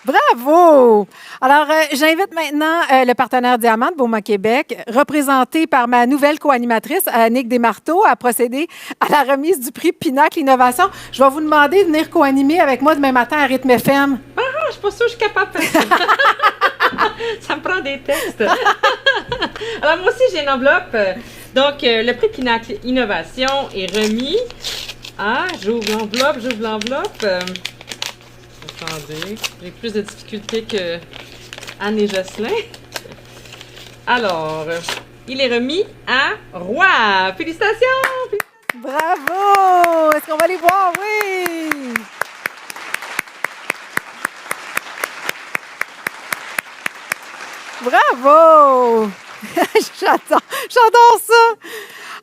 Bravo! Alors, j'invite maintenant le partenaire Diamant de BOMA Québec, représenté par ma nouvelle co-animatrice, Annick Desmarteaux, à procéder à la remise du prix Pinacle Innovation. Je vais vous demander de venir co-animer avec moi demain matin à Rythme FM.
Ah, je suis pas sûre que je suis capable de faire ça. Ça me prend des textes. Alors, moi aussi, j'ai une enveloppe. Donc, le prix Pinacle Innovation est remis. Ah, j'ouvre l'enveloppe. Attendez, j'ai plus de difficultés que Anne et Jocelyn. Alors, il est remis à Roy. Félicitations!
Bravo! Est-ce qu'on va les voir? Oui! Bravo! J'adore ça!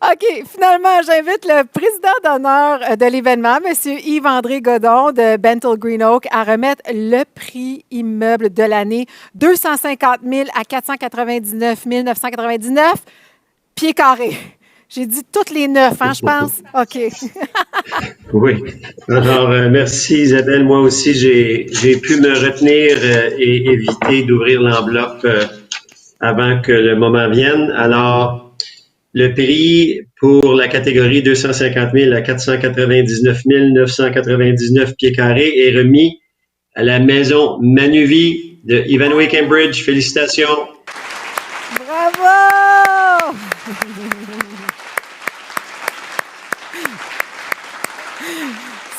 OK, finalement, j'invite le président d'honneur de l'événement, M. Yves-André Godon de Bentel Green Oak, à remettre le prix immeuble de l'année, 250 000 à 499 999 pieds carrés. J'ai dit toutes les 9, hein, je pense? OK.
Oui. Alors, merci Isabelle. Moi aussi, j'ai pu me retenir et éviter d'ouvrir l'enveloppe avant que le moment vienne. Alors, le prix pour la catégorie 250 000 à 499 999 pieds carrés est remis à la maison Manuvie de Ivanhoe Cambridge. Félicitations.
Bravo!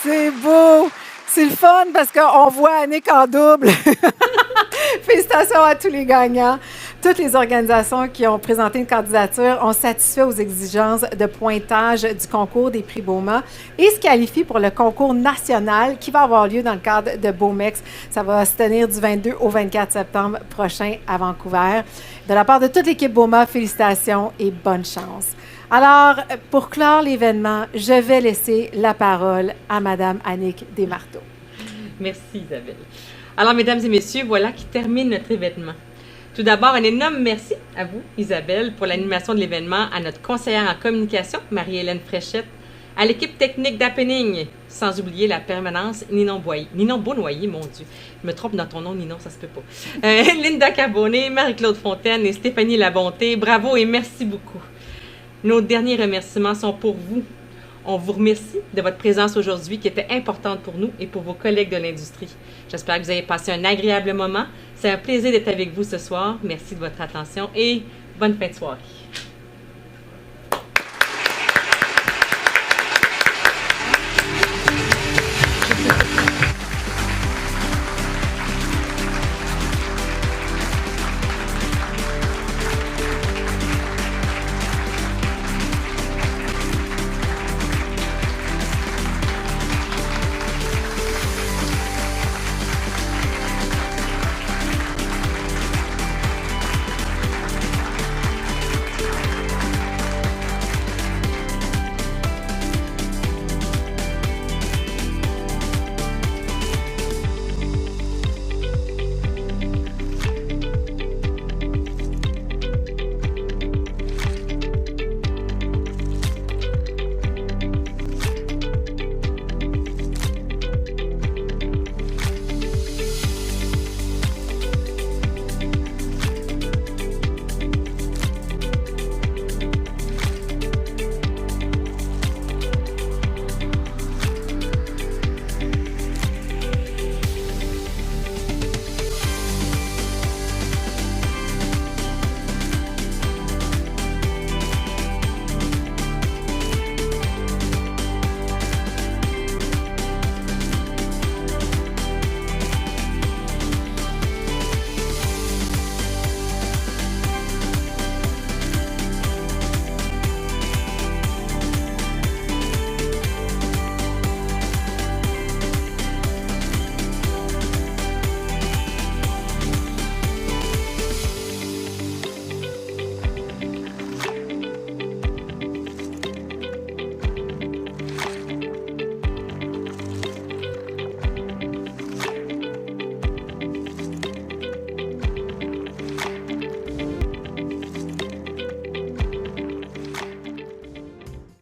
C'est beau! C'est le fun parce qu'on voit Annick en double. Félicitations à tous les gagnants. Toutes les organisations qui ont présenté une candidature ont satisfait aux exigences de pointage du concours des prix BOMA et se qualifient pour le concours national qui va avoir lieu dans le cadre de BOMEX. Ça va se tenir du 22 au 24 septembre prochain à Vancouver. De la part de toute l'équipe BOMA, félicitations et bonne chance. Alors, pour clore l'événement, je vais laisser la parole à Mme Annick Desmarteaux.
Merci, Isabelle. Alors, mesdames et messieurs, voilà qui termine notre événement. Tout d'abord, un énorme merci à vous, Isabelle, pour l'animation de l'événement, à notre conseillère en communication, Marie-Hélène Fréchette, à l'équipe technique d'Happening, sans oublier la permanence Ninon Beaunoyer, mon Dieu, je me trompe dans ton nom, Ninon, ça se peut pas. Linda Carbonnet, Marie-Claude Fontaine et Stéphanie Labonté, bravo et merci beaucoup. Nos derniers remerciements sont pour vous. On vous remercie de votre présence aujourd'hui qui était importante pour nous et pour vos collègues de l'industrie. J'espère que vous avez passé un agréable moment. C'est un plaisir d'être avec vous ce soir. Merci de votre attention et bonne fin de soirée.